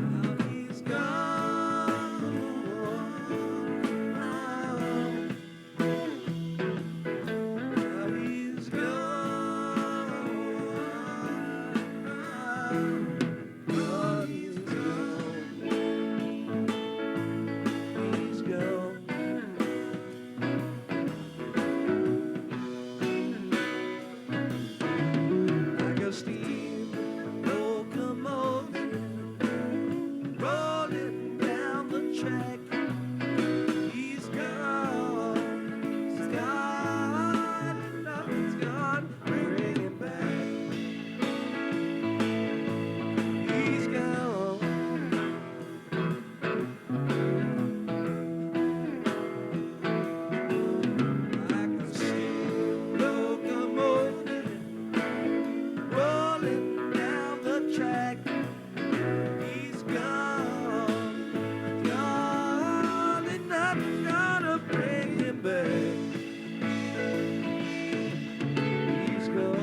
D: Now he's gone. Now he's gone. God is gone. He's gone. Like a steam locomotive rolling down the track. He's gone. He's gone. He's gone. Bring him back. He's gone. Like a steam locomotive rolling down the track. He's gone, gone, and nothing's gonna bring him back. He's gone.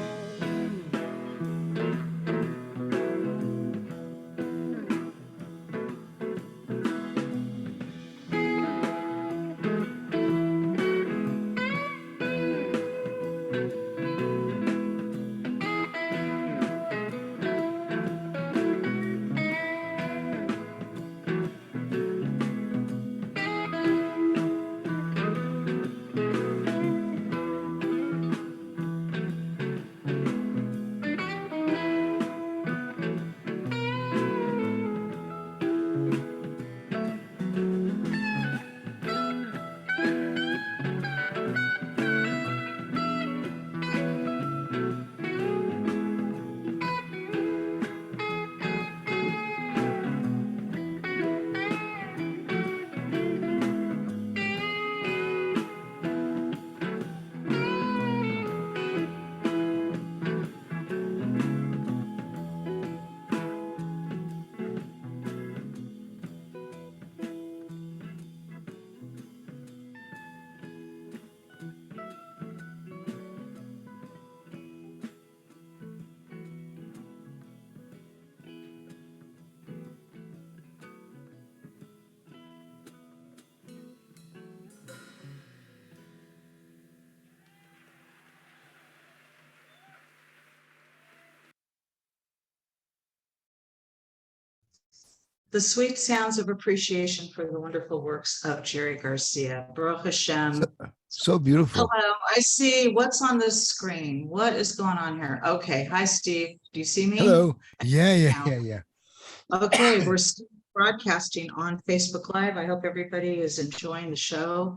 A: The sweet sounds of appreciation for the wonderful works of Jerry Garcia. Baruch Hashem.
B: So beautiful.
A: Hello, I see what's on the screen. What is going on here? Okay, hi Steve. Do you see me?
B: Hello. Yeah.
A: Okay, we're broadcasting on Facebook Live. I hope everybody is enjoying the show.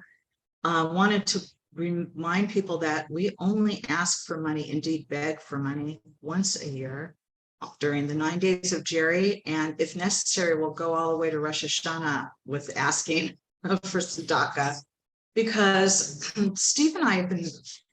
A: Wanted to remind people that we only ask for money, indeed beg for money, once a year during the 9 days of Jerry. And if necessary, we'll go all the way to Rosh Hashanah with asking for tzedakah, because Steve and I have been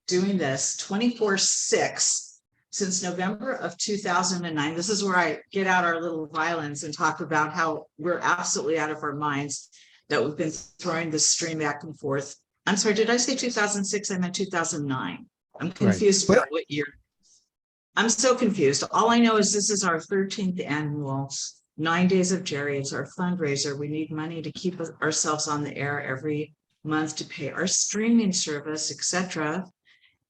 A: doing this 24/6 since November of 2009. This is where I get out our little violins and talk about how we're absolutely out of our minds that we've been throwing this stream back and forth. I'm sorry, did I say 2006? I meant 2009. I'm confused
B: Right.
A: about what year. I'm so confused. All I know is this is our 13th annual 9 days of Jerry. It's our fundraiser. We need money to keep ourselves on the air every month to pay our streaming service, etc.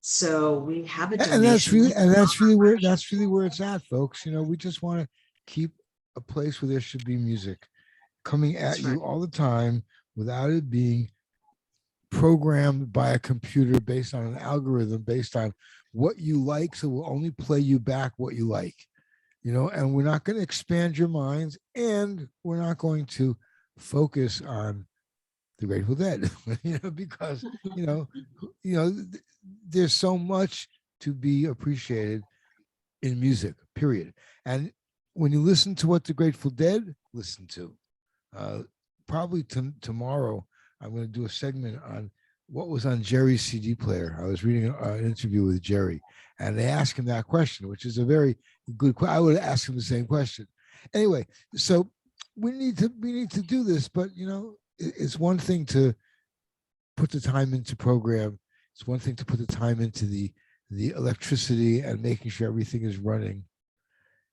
A: So we have a donation.
B: And that's really where it's at, folks. You know, we just want to keep a place where there should be music coming at
A: That's
B: you
A: right.
B: all the time without it being programmed by a computer based on an algorithm based on what you like. So we'll only play you back what you like, you know, and we're not going to expand your minds, and we're not going to focus on the Grateful Dead, you know, because, you know, there's so much to be appreciated in music, period. And when you listen to what the Grateful Dead listen to, probably tomorrow, I'm going to do a segment on what was on Jerry's CD player. I was reading an interview with Jerry, and they asked him that question, which is a very good question. I would ask him the same question. Anyway, so we need to do this, but you know, it's one thing to put the time into program. It's one thing to put the time into the electricity and making sure everything is running.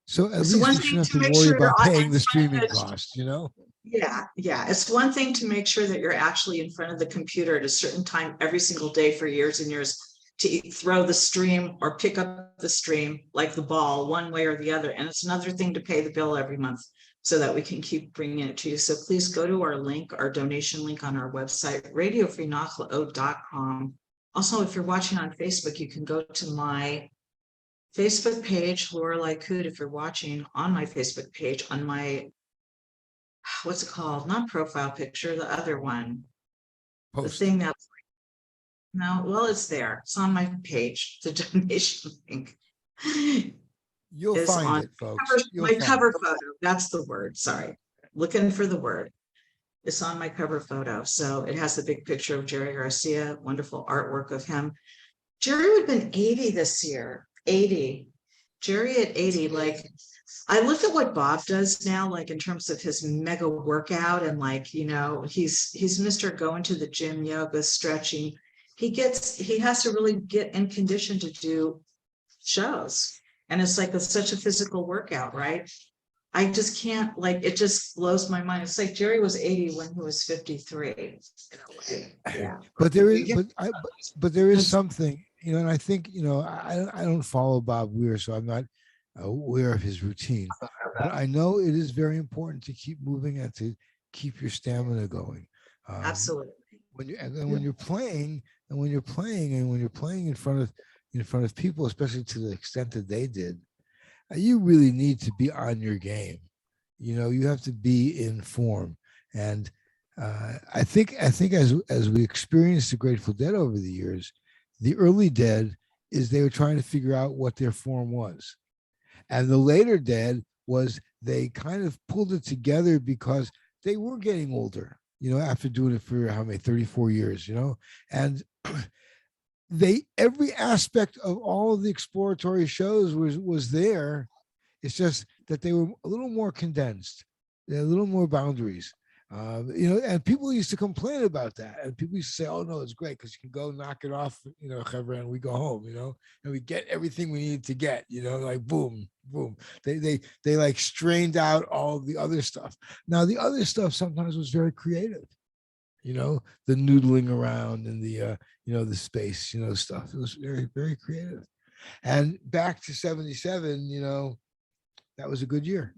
B: So at
A: It's
B: least
A: one
B: we
A: thing
B: shouldn't have
A: to
B: to
A: make
B: worry
A: sure you're
B: about paying
A: in
B: the
A: front of
B: streaming
A: the
B: costs, you know?
A: Yeah. It's one thing to make sure that you're actually in front of the computer at a certain time every single day for years and years to throw the stream or pick up the stream like the ball one way or the other. And it's another thing to pay the bill every month so that we can keep bringing it to you. So please go to our link, our donation link on our website, radiofreenachlaot.com. Also, if you're watching on Facebook, you can go to my Facebook page, Laura Lykoud, if you're watching on my Facebook page, on my, what's it called? Not profile picture, the other one. The
B: Post.
A: thing that's, no, well, it's there. It's on my page. The donation link
B: You'll
A: is
B: find
A: on
B: it, folks.
A: my cover photo. That's the word. Sorry. Looking for the word. It's on my cover photo. So it has the big picture of Jerry Garcia, wonderful artwork of him. Jerry would have been 80 this year. 80. Jerry at 80, like I look at what Bob does now, like in terms of his mega workout, and like, you know, he's Mr. Going to the gym, yoga, stretching. He has to really get in condition to do shows. And it's like such a physical workout, right? I just can't, like, it just blows my mind. It's like Jerry was 80 when he was 53. In a way. Yeah.
B: But there is, but there is something, you know, and I think, you know, I don't follow Bob Weir, so I'm not aware of his routine. But I know it is very important to keep moving and to keep your stamina going.
A: Absolutely.
B: When you and then when you're playing in front of people, especially to the extent that they did, you really need to be on your game. You know, you have to be in form. And I think as we experienced the Grateful Dead over the years, the early Dead is they were trying to figure out what their form was. And the later Dead was they kind of pulled it together because they were getting older, you know, after doing it for how many, 34 years, you know, and every aspect of all of the exploratory shows was there. It's just that they were a little more condensed, a little more boundaries. You know, and people used to complain about that, and people used to say, "Oh no, it's great because you can go knock it off, you know, and we go home, you know, and we get everything we need to get, you know, like boom, boom." They like strained out all the other stuff. Now the other stuff sometimes was very creative, you know, the noodling around and the you know, the space, you know, stuff. It was very, very creative. And back to 77, you know, that was a good year.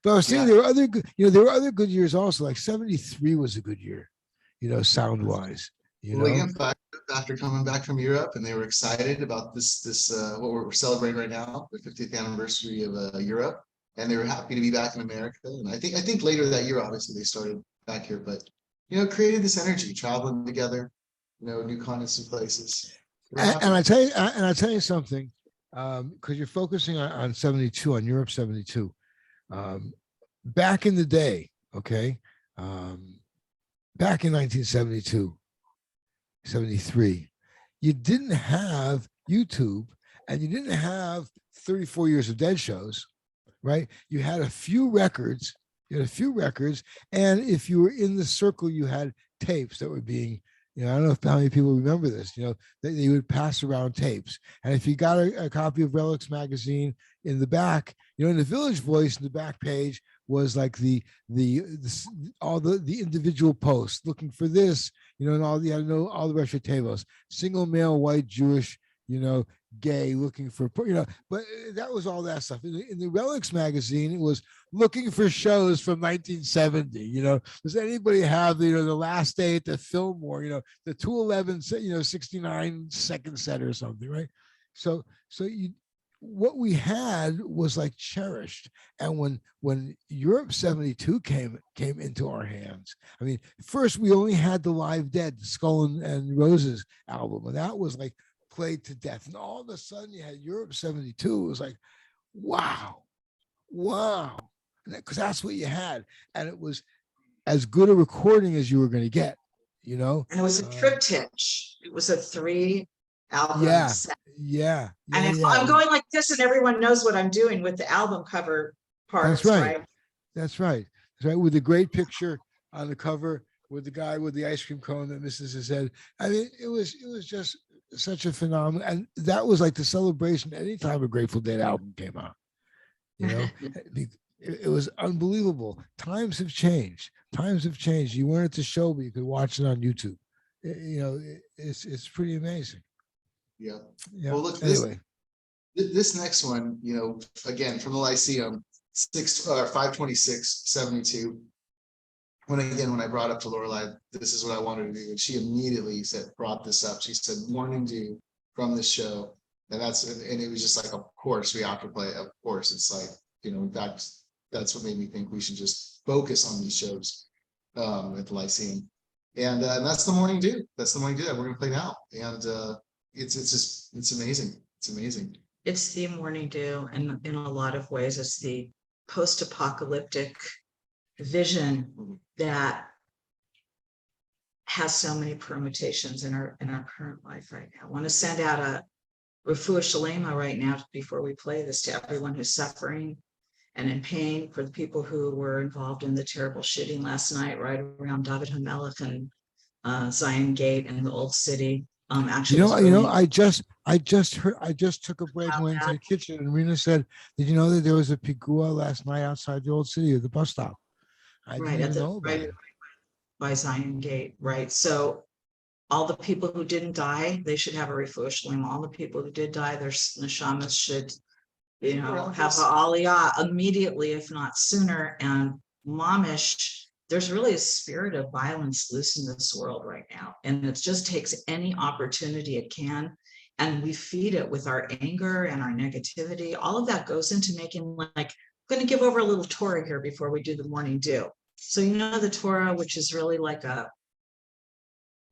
B: But I was saying there were other good, you know, there were other good years also. Like 73 was a good year, you know, sound wise. You know,
C: in fact, after coming back from Europe, and they were excited about this what we're celebrating right now, the 50th anniversary of Europe, and they were happy to be back in America. And I think later that year, obviously, they started back here, but you know, created this energy, traveling together, you know, new continents and places.
B: and I tell you something, because you're focusing on 72, on Europe 72. Back in the day, okay, back in 1972, 73, you didn't have YouTube and you didn't have 34 years of Dead shows, right? You had a few records, and if you were in the circle, you had tapes that were being, you know, I don't know how many people remember this, you know, they would pass around tapes. And if you got a copy of Relics magazine, in the back, you know, in the Village Voice, in the back page was like all the individual posts looking for this, you know, and all the, I know all the rest of tables, single male, white, Jewish, you know, gay, looking for, you know, but that was all that stuff. In the Relics magazine, it was looking for shows from 1970. You know, does anybody have, you know, the last day at the Fillmore, you know, the 211, you know, 69 second set or something, right? So what we had was like cherished. And when Europe 72 came into our hands, I mean, first we only had the Live Dead, the Skull and Roses album, and that was like played to death. And all of a sudden you had Europe 72. It was like, wow, because that's what you had. And it was as good a recording as you were going to get, you know.
A: And it was a triptych. It was a 3 album set.
B: Yeah.
A: And if I'm going like this and everyone knows what I'm doing with the album cover parts,
B: That's right. That's right. With a great picture on the cover with the guy with the ice cream cone that misses his head. I mean, it was just such a phenomenon, and that was like the celebration anytime a Grateful Dead album came out. You know, it was unbelievable. Times have changed. Times have changed. You weren't at the show, but you could watch it on YouTube. You know, it's pretty amazing.
C: Yeah.
B: Yeah.
C: Well, look,
B: Anyway,
C: this next one, you know, again from the Lyceum, 52672. When I brought up to Lorelai, this is what I wanted to do, and she immediately brought this up. She said, "Morning Dew" from this show, and it was just like, of course we have to play. Of course, it's like, you know, in fact, that's what made me think we should just focus on these shows at the Lyceum, and that's the Morning Dew. That's the Morning Dew that we're gonna play now, and it's amazing. It's amazing.
A: It's the morning dew, and in a lot of ways, it's the post-apocalyptic vision that has so many permutations in our current life right now. I want to send out a refuah shalema right now before we play this to everyone who's suffering and in pain, for the people who were involved in the terrible shooting last night right around David Hamelech and Zion Gate in the Old City. Actually,
B: I just took a break and went into the kitchen, and Rena said, "Did you know that there was a pigua last night outside the Old City at the bus stop?" I didn't even know about it.
A: By Zion Gate, right? So all the people who didn't die, they should have a refuah shalem. All the people who did die, their neshamas should, you know, have a aliyah immediately, if not sooner. And mamish, there's really a spirit of violence loose in this world right now, and it just takes any opportunity it can, and we feed it with our anger and our negativity. All of that goes into making, like, I'm going to give over a little Torah here before we do the morning dew. So you know the Torah, which is really like a,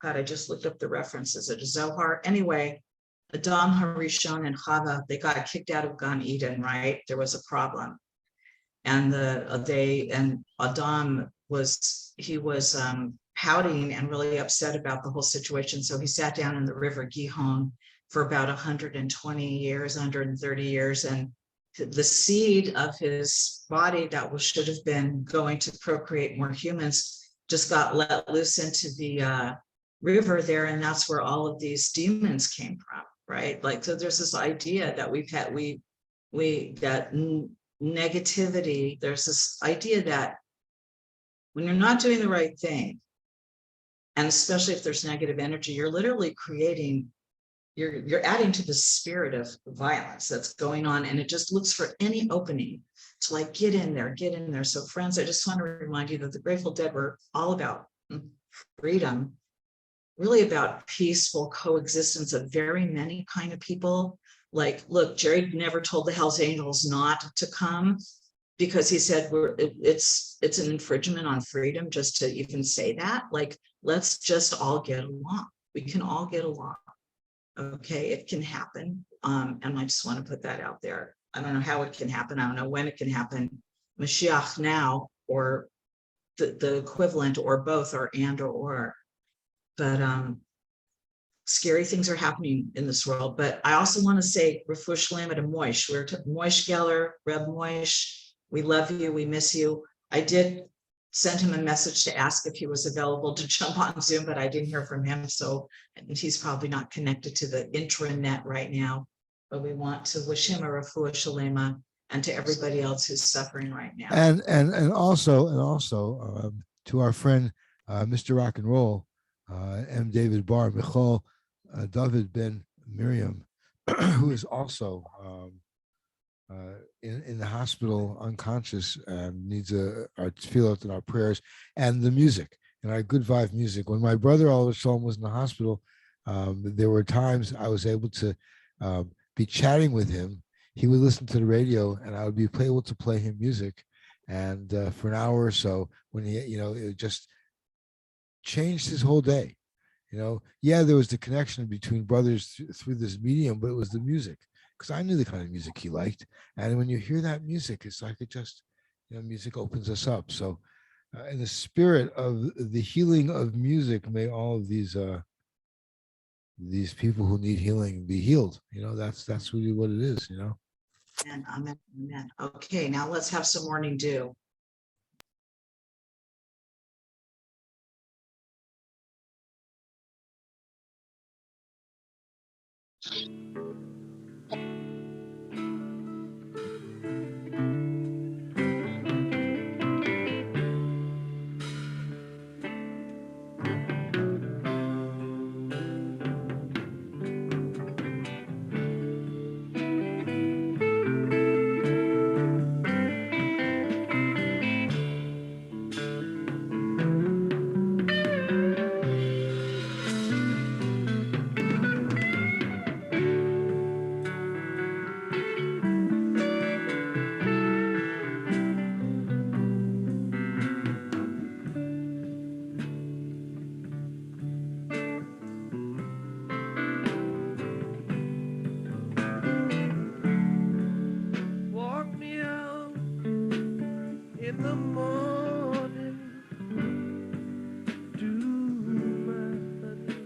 A: God, I just looked up the references. It's a Zohar. Anyway, Adam Harishon and Chava, they got kicked out of Gan Eden, right? There was a problem, and Adam was pouting and really upset about the whole situation. So he sat down in the river Gihon for about 120 years, 130 years, and the seed of his body that should have been going to procreate more humans just got let loose into the river there, and that's where all of these demons came from, right? Like, so there's this idea that negativity. There's this idea that when you're not doing the right thing, and especially if there's negative energy, you're literally creating, you're adding to the spirit of violence that's going on, and it just looks for any opening to like get in there. So friends, I just want to remind you that the Grateful Dead were all about freedom, really about peaceful coexistence of very many kind of people. Like, look, Jerry never told the Hells Angels not to come, because he said it's an infringement on freedom just to even say that. Like, let's just all get along. We can all get along. Okay, it can happen. And I just want to put that out there. I don't know how it can happen. I don't know when it can happen. Mashiach now, or the equivalent, or both, or and or. But scary things are happening in this world. But I also want to say refuah shalema to Moish. We're to Moish Geller, Reb Moish. We love you. We miss you. I did send him a message to ask if he was available to jump on Zoom, but I didn't hear from him. So he's probably not connected to the intranet right now. But we want to wish him a refuah shalema, and to everybody else who's suffering right now.
B: And also to our friend Mr. Rock and Roll, M. David Bar, Michal David Ben Miriam, who is also in the hospital, unconscious, needs our tefillot and our prayers, and the music, and our good vibe music. When my brother Oliver Shalom was in the hospital, there were times I was able to be chatting with him. He would listen to the radio, and I would be able to play him music, and for an hour or so, when he, it just changed his whole day. Yeah, there was the connection between brothers through this medium, but it was the music, because I knew the kind of music he liked. And when you hear that music, it's like it just, music opens us up. So in the spirit of the healing of music, may all of these people who need healing be healed. That's really what it is,
A: And amen. Okay, now let's have some morning dew.
D: Walk me out in the morning to my honey.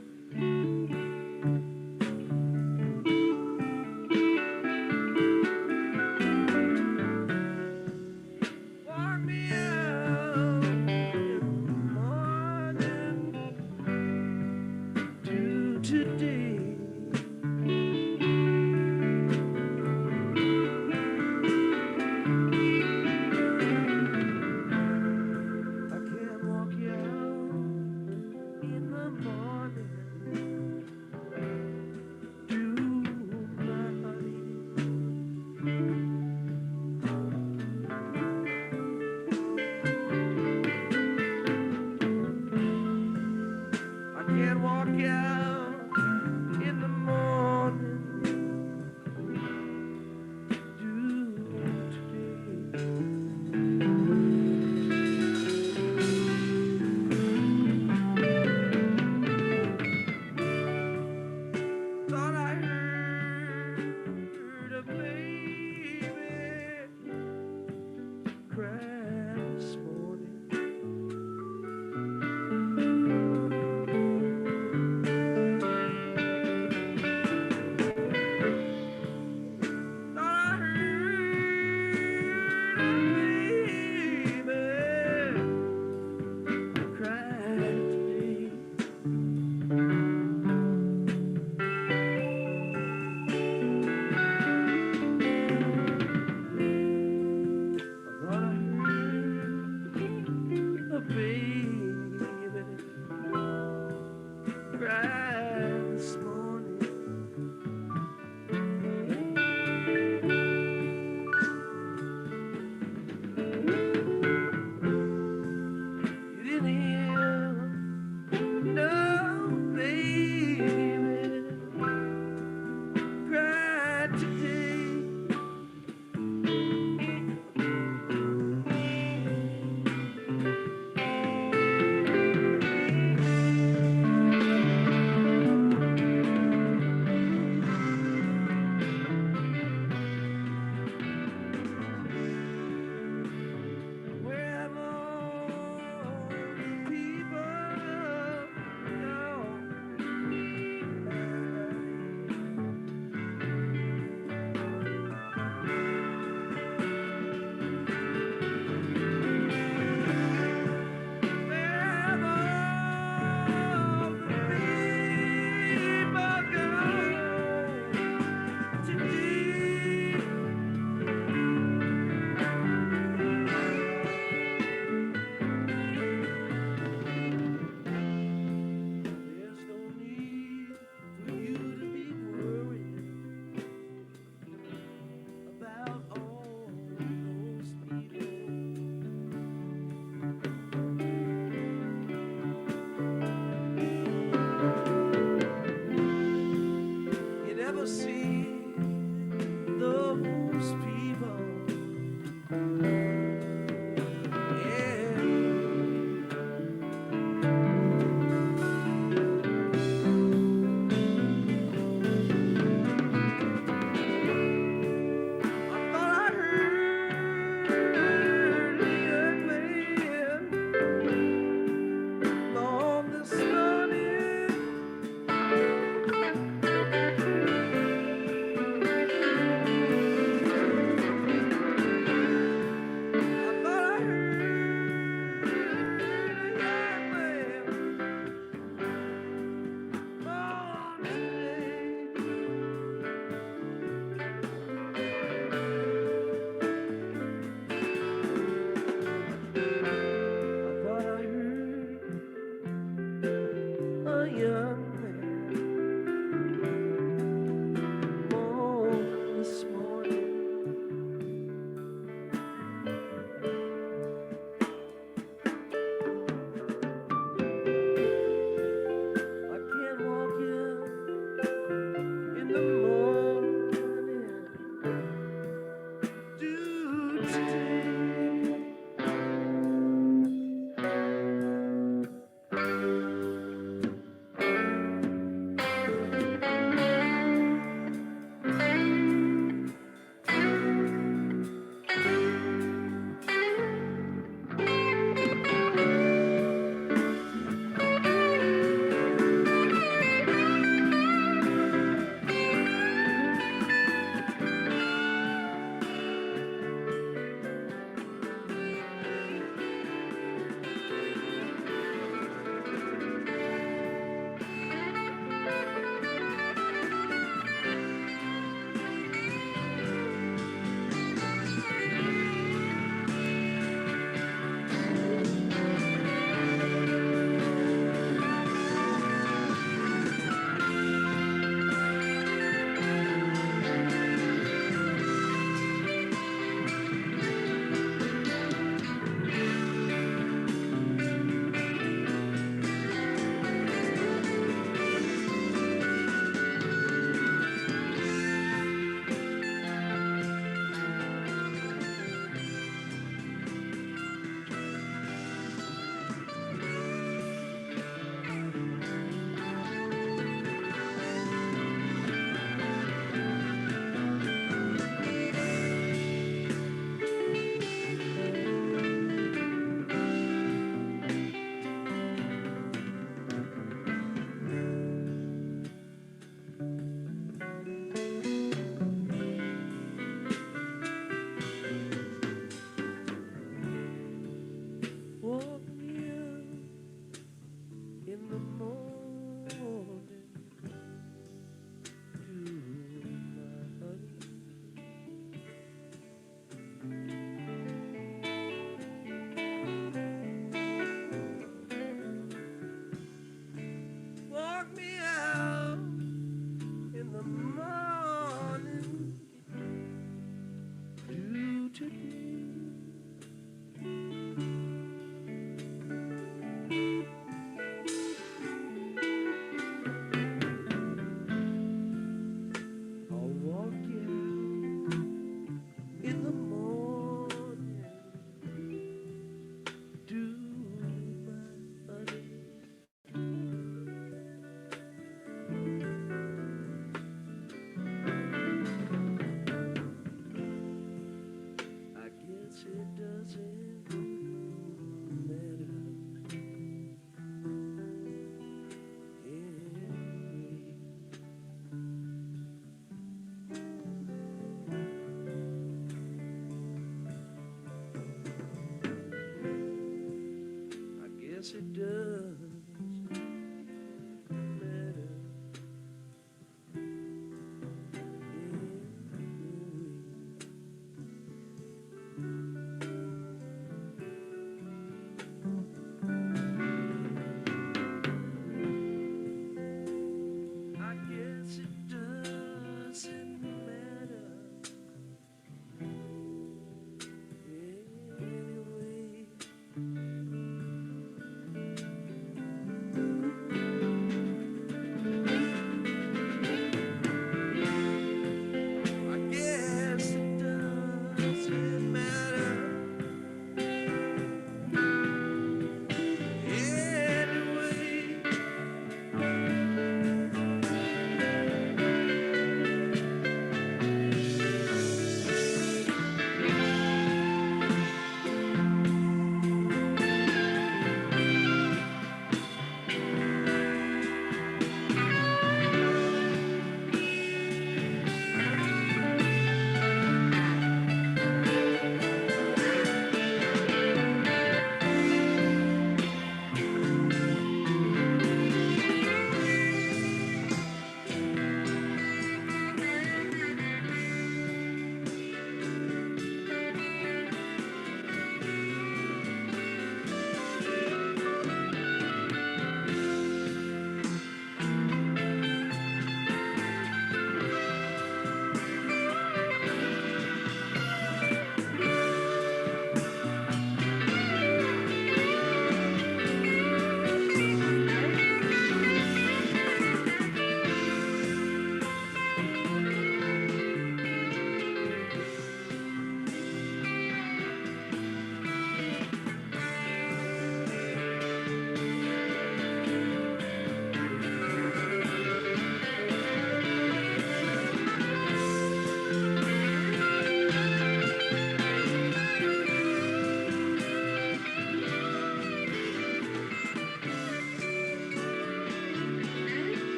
D: Walk me out in the morning to today. I can't walk you out in the morning to my honey. I can't walk you out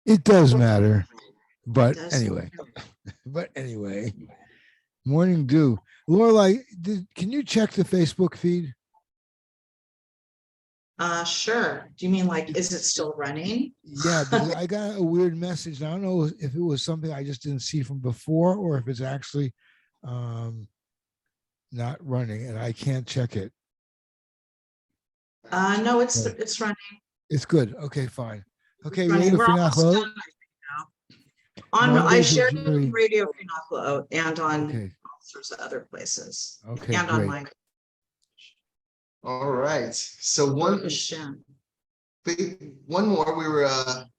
B: It does matter, but
A: does.
B: anyway, morning dew. Lorelai, can you check the Facebook feed?
A: Sure. Do you mean like, is it still running?
B: Yeah, because I got a weird message. I don't know if it was something I just didn't see from before or if it's actually um, not running and I can't check it.
A: No, it's
B: Right.
A: it's running.
B: It's good. Okay, fine. Okay,
A: Running.
B: Radio
A: We're
B: Free
A: almost
B: Nachlaot.
A: done, I think, now. I
B: Mondays with
A: shared it on
B: Jerry.
A: Radio Free Nachlaot and on
B: Okay.
A: all sorts of other places.
B: Okay,
A: And on
B: great.
A: my
C: All right. So
A: Hashem.
C: one more,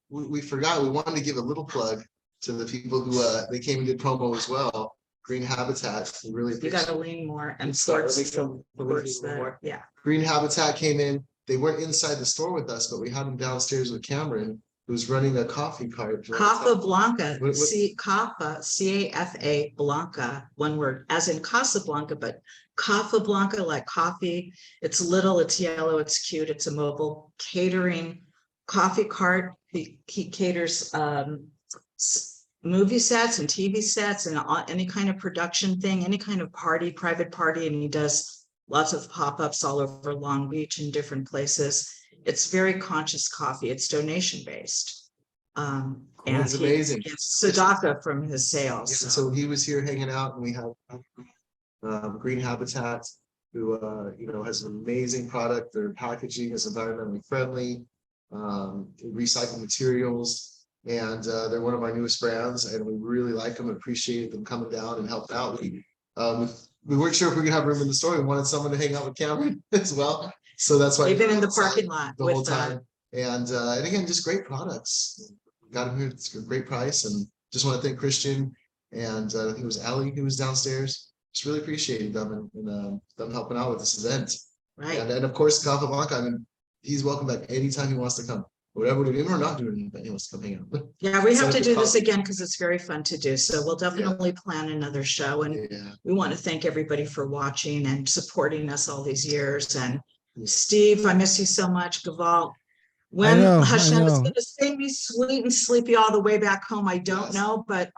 C: we forgot, we wanted to give a little plug to the people who they came and did promo as well. Green Habitat, we really
A: You
C: appreciate.
A: gotta lean more and
C: Sorry,
A: towards
C: let me come- let me
A: towards
C: lean more.
A: the, yeah.
C: Green Habitat came in, they weren't inside the store with us, but we had them downstairs with Cameron, who's running a coffee cart. Do you wanna
A: Cafa
C: talk-
A: Blanca,
C: What-
A: Cafa, CAFA Blanca, one word, as in Casablanca, but Cafa Blanca, like coffee. It's little, it's yellow, it's cute, it's a mobile catering coffee cart. He caters movie sets and TV sets and any kind of production thing, any kind of party, private party, and he does lots of pop-ups all over Long Beach and different places. It's very conscious coffee. It's donation based. And
C: That's
A: he
C: amazing.
A: gets tzedakah from his sales.
C: Yeah, so he was here hanging out and we have Green Habitat, who has an amazing product. Their packaging is environmentally friendly, recycled materials, and they're one of our newest brands, and we really like them and appreciate them coming down and helping out. We weren't sure if we could have room in the store. We wanted someone to hang out with Cameron as well, so that's why
A: They've been in the parking lot
C: the whole
A: with
C: time. And again, just great products. Got them here. It's a great price, and just want to thank Christian and I think it was Allie who was downstairs. Just really appreciated them and them helping out with this event.
A: right.
C: And of course, Casablanca. I mean, he's welcome back anytime he wants to come. Whatever we're doing or not doing, but he wants to come hang out.
A: Yeah, we have
C: Set
A: to
C: up
A: do
C: a
A: this
C: coffee.
A: again because it's very fun to do. So we'll definitely plan another show. And
C: Yeah.
A: we want to thank everybody for watching and supporting us all these years. And Steve, I miss you so much. Gaval, when
B: know, I
A: Hashem is
B: know.
A: going to sing me sweet and sleepy all the way back home, I don't
C: Yes.
A: know, but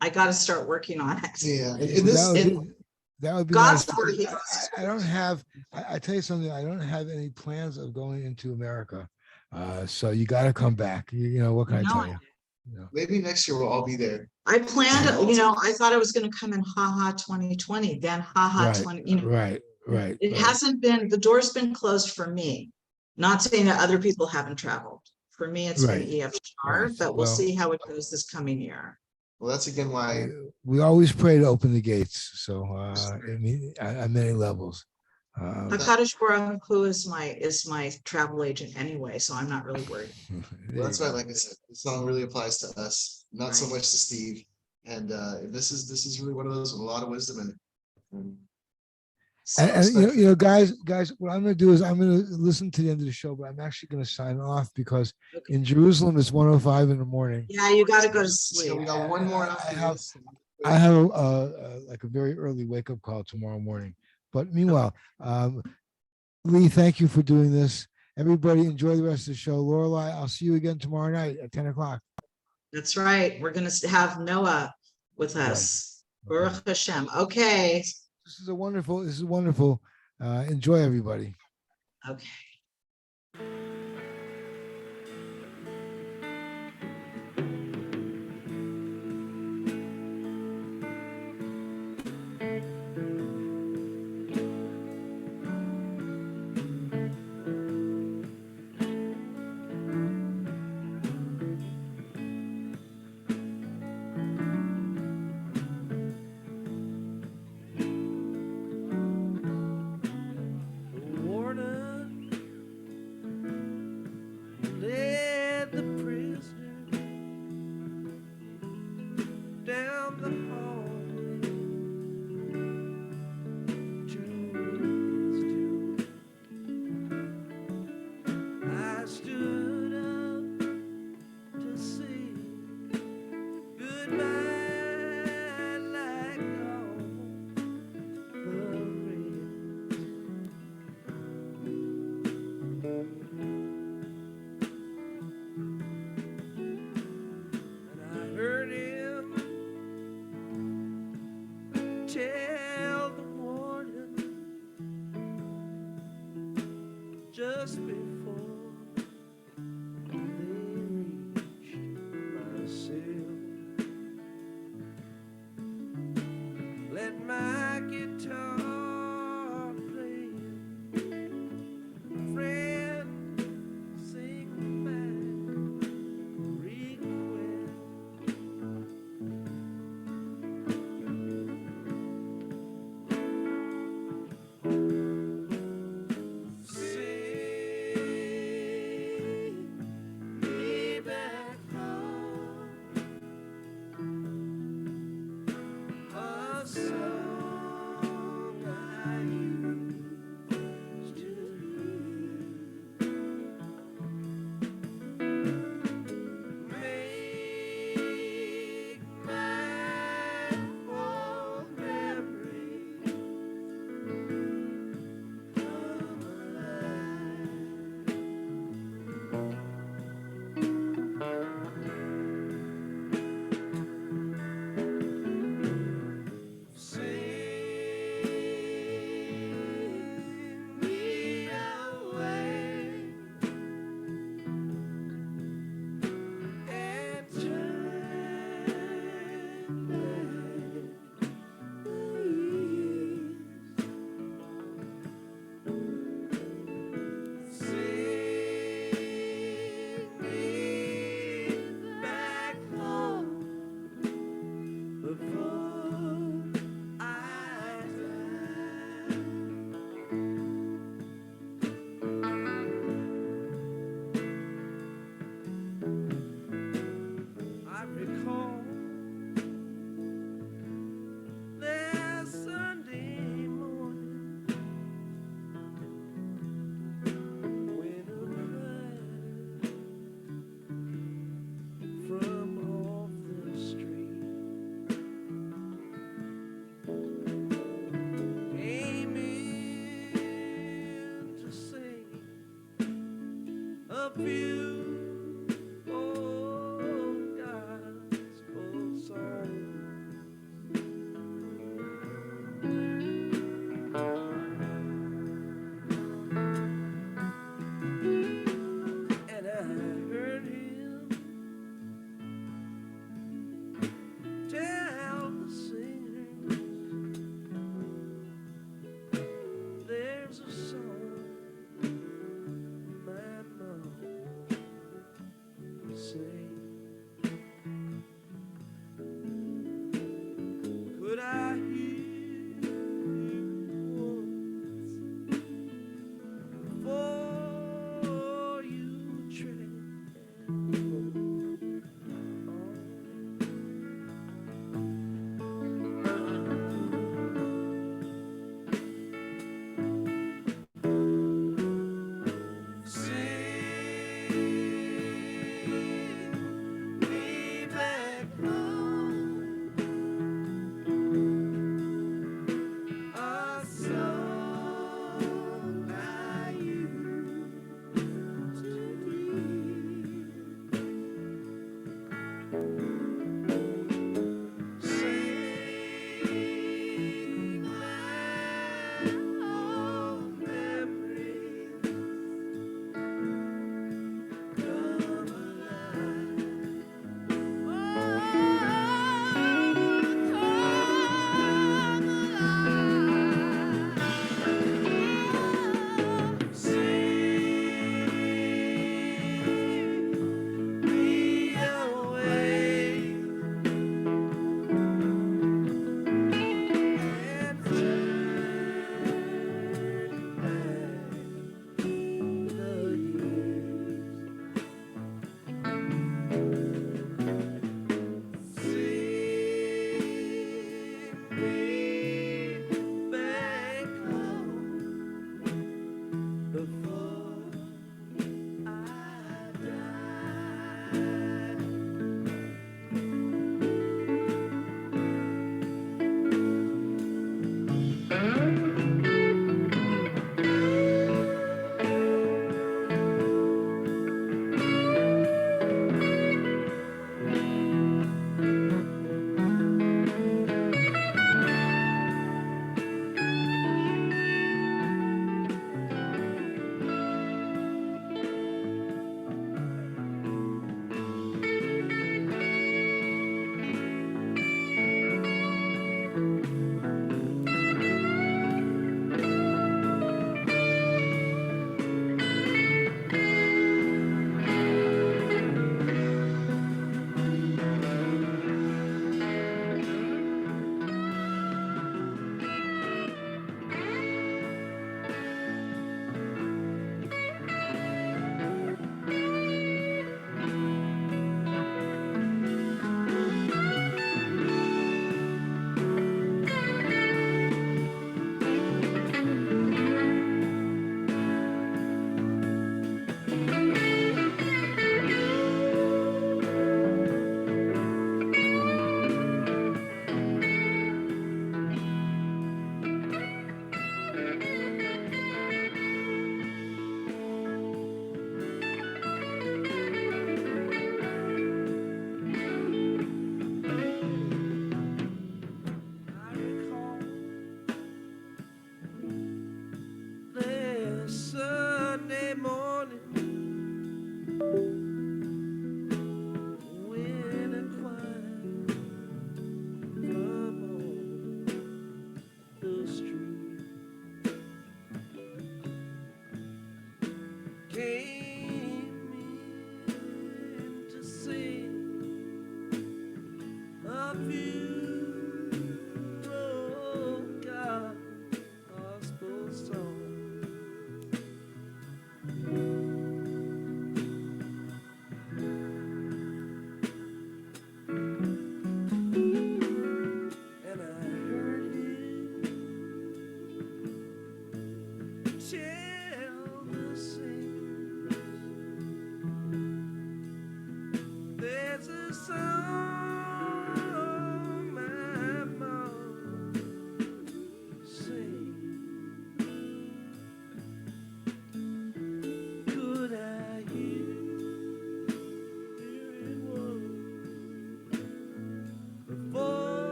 A: I got to start working on it.
C: Yeah. And this,
B: That would be
A: God's
B: nice.
A: word,
B: I don't have. I tell you something. I don't have any plans of going into America. So you got to come back. You know what can I
A: No,
B: tell
A: I
B: you? You know.
C: maybe next year we'll all be there.
A: I planned, I thought I was going to come in haha 2020, then haha
B: Right,
A: 20,
B: right.
A: It
B: right.
A: hasn't been, the door's been closed for me. Not saying that other people haven't traveled. For me, it's been
B: Right.
A: EFR,
B: Right.
A: but we'll
B: Well-
A: see how it goes this coming year.
C: Well, that's again why.
B: We always pray to open the gates. So I mean, on many levels.
A: Hakadosh Baruch Hu is my travel agent anyway, so I'm not really worried.
C: Well, that's why, like I said, the song really applies to us, not so
A: Right.
C: much to Steve. And this is really one of those with a lot of wisdom in it. So
B: And guys, what I'm going to do is I'm going to listen to the end of the show, but I'm actually going to sign off because
A: Okay.
B: in Jerusalem it's 1:05 in the morning.
A: Yeah, you got to go to
C: So
A: sleep.
C: we got one more
B: I
C: after
B: have-
C: this.
B: I have like a very early wake up call tomorrow morning. But meanwhile, Lee, thank you for doing this. Everybody enjoy the rest of the show. Lorelai, I'll see you again tomorrow night at 10 o'clock.
A: That's right. We're going to have Noah with us. Baruch Hashem. Okay.
B: This is wonderful. Enjoy, everybody.
A: Okay.
D: Warning,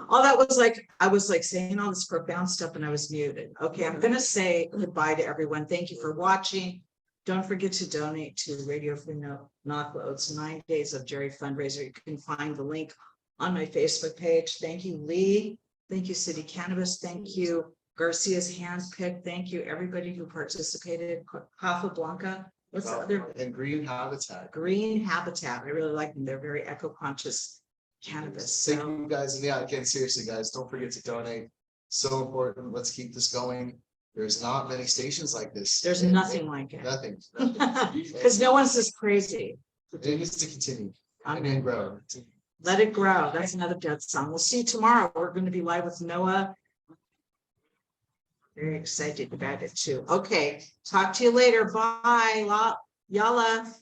A: All that was like, I was like saying all this profound stuff and I was muted. Okay, I'm gonna say goodbye to everyone. Thank you for watching. Don't forget to donate to Radio Free Nachlaot's 9 Days of Jerry fundraiser. You can find the link on my Facebook page. Thank you, Lee. Thank you, City Cannabis. Thank you, Garcia's Handpicked. Thank you, everybody who participated. Cafa Blanca. What's the other?
C: And Green Habitat.
A: Green Habitat. I really like them. They're very eco-conscious cannabis.
C: Thank
A: So
C: you guys. And yeah, again, seriously, guys, don't forget to donate. So important. Let's keep this going. There's not many stations like this.
A: there's nothing like it.
C: Nothing.
A: Because no one's this crazy.
C: It needs to continue
A: Amen.
C: and grow.
A: Let it grow. That's another dead song. We'll see you tomorrow. We're going to be live with Noah. Very excited about it too. Okay. Talk to you later. Bye. Yalla.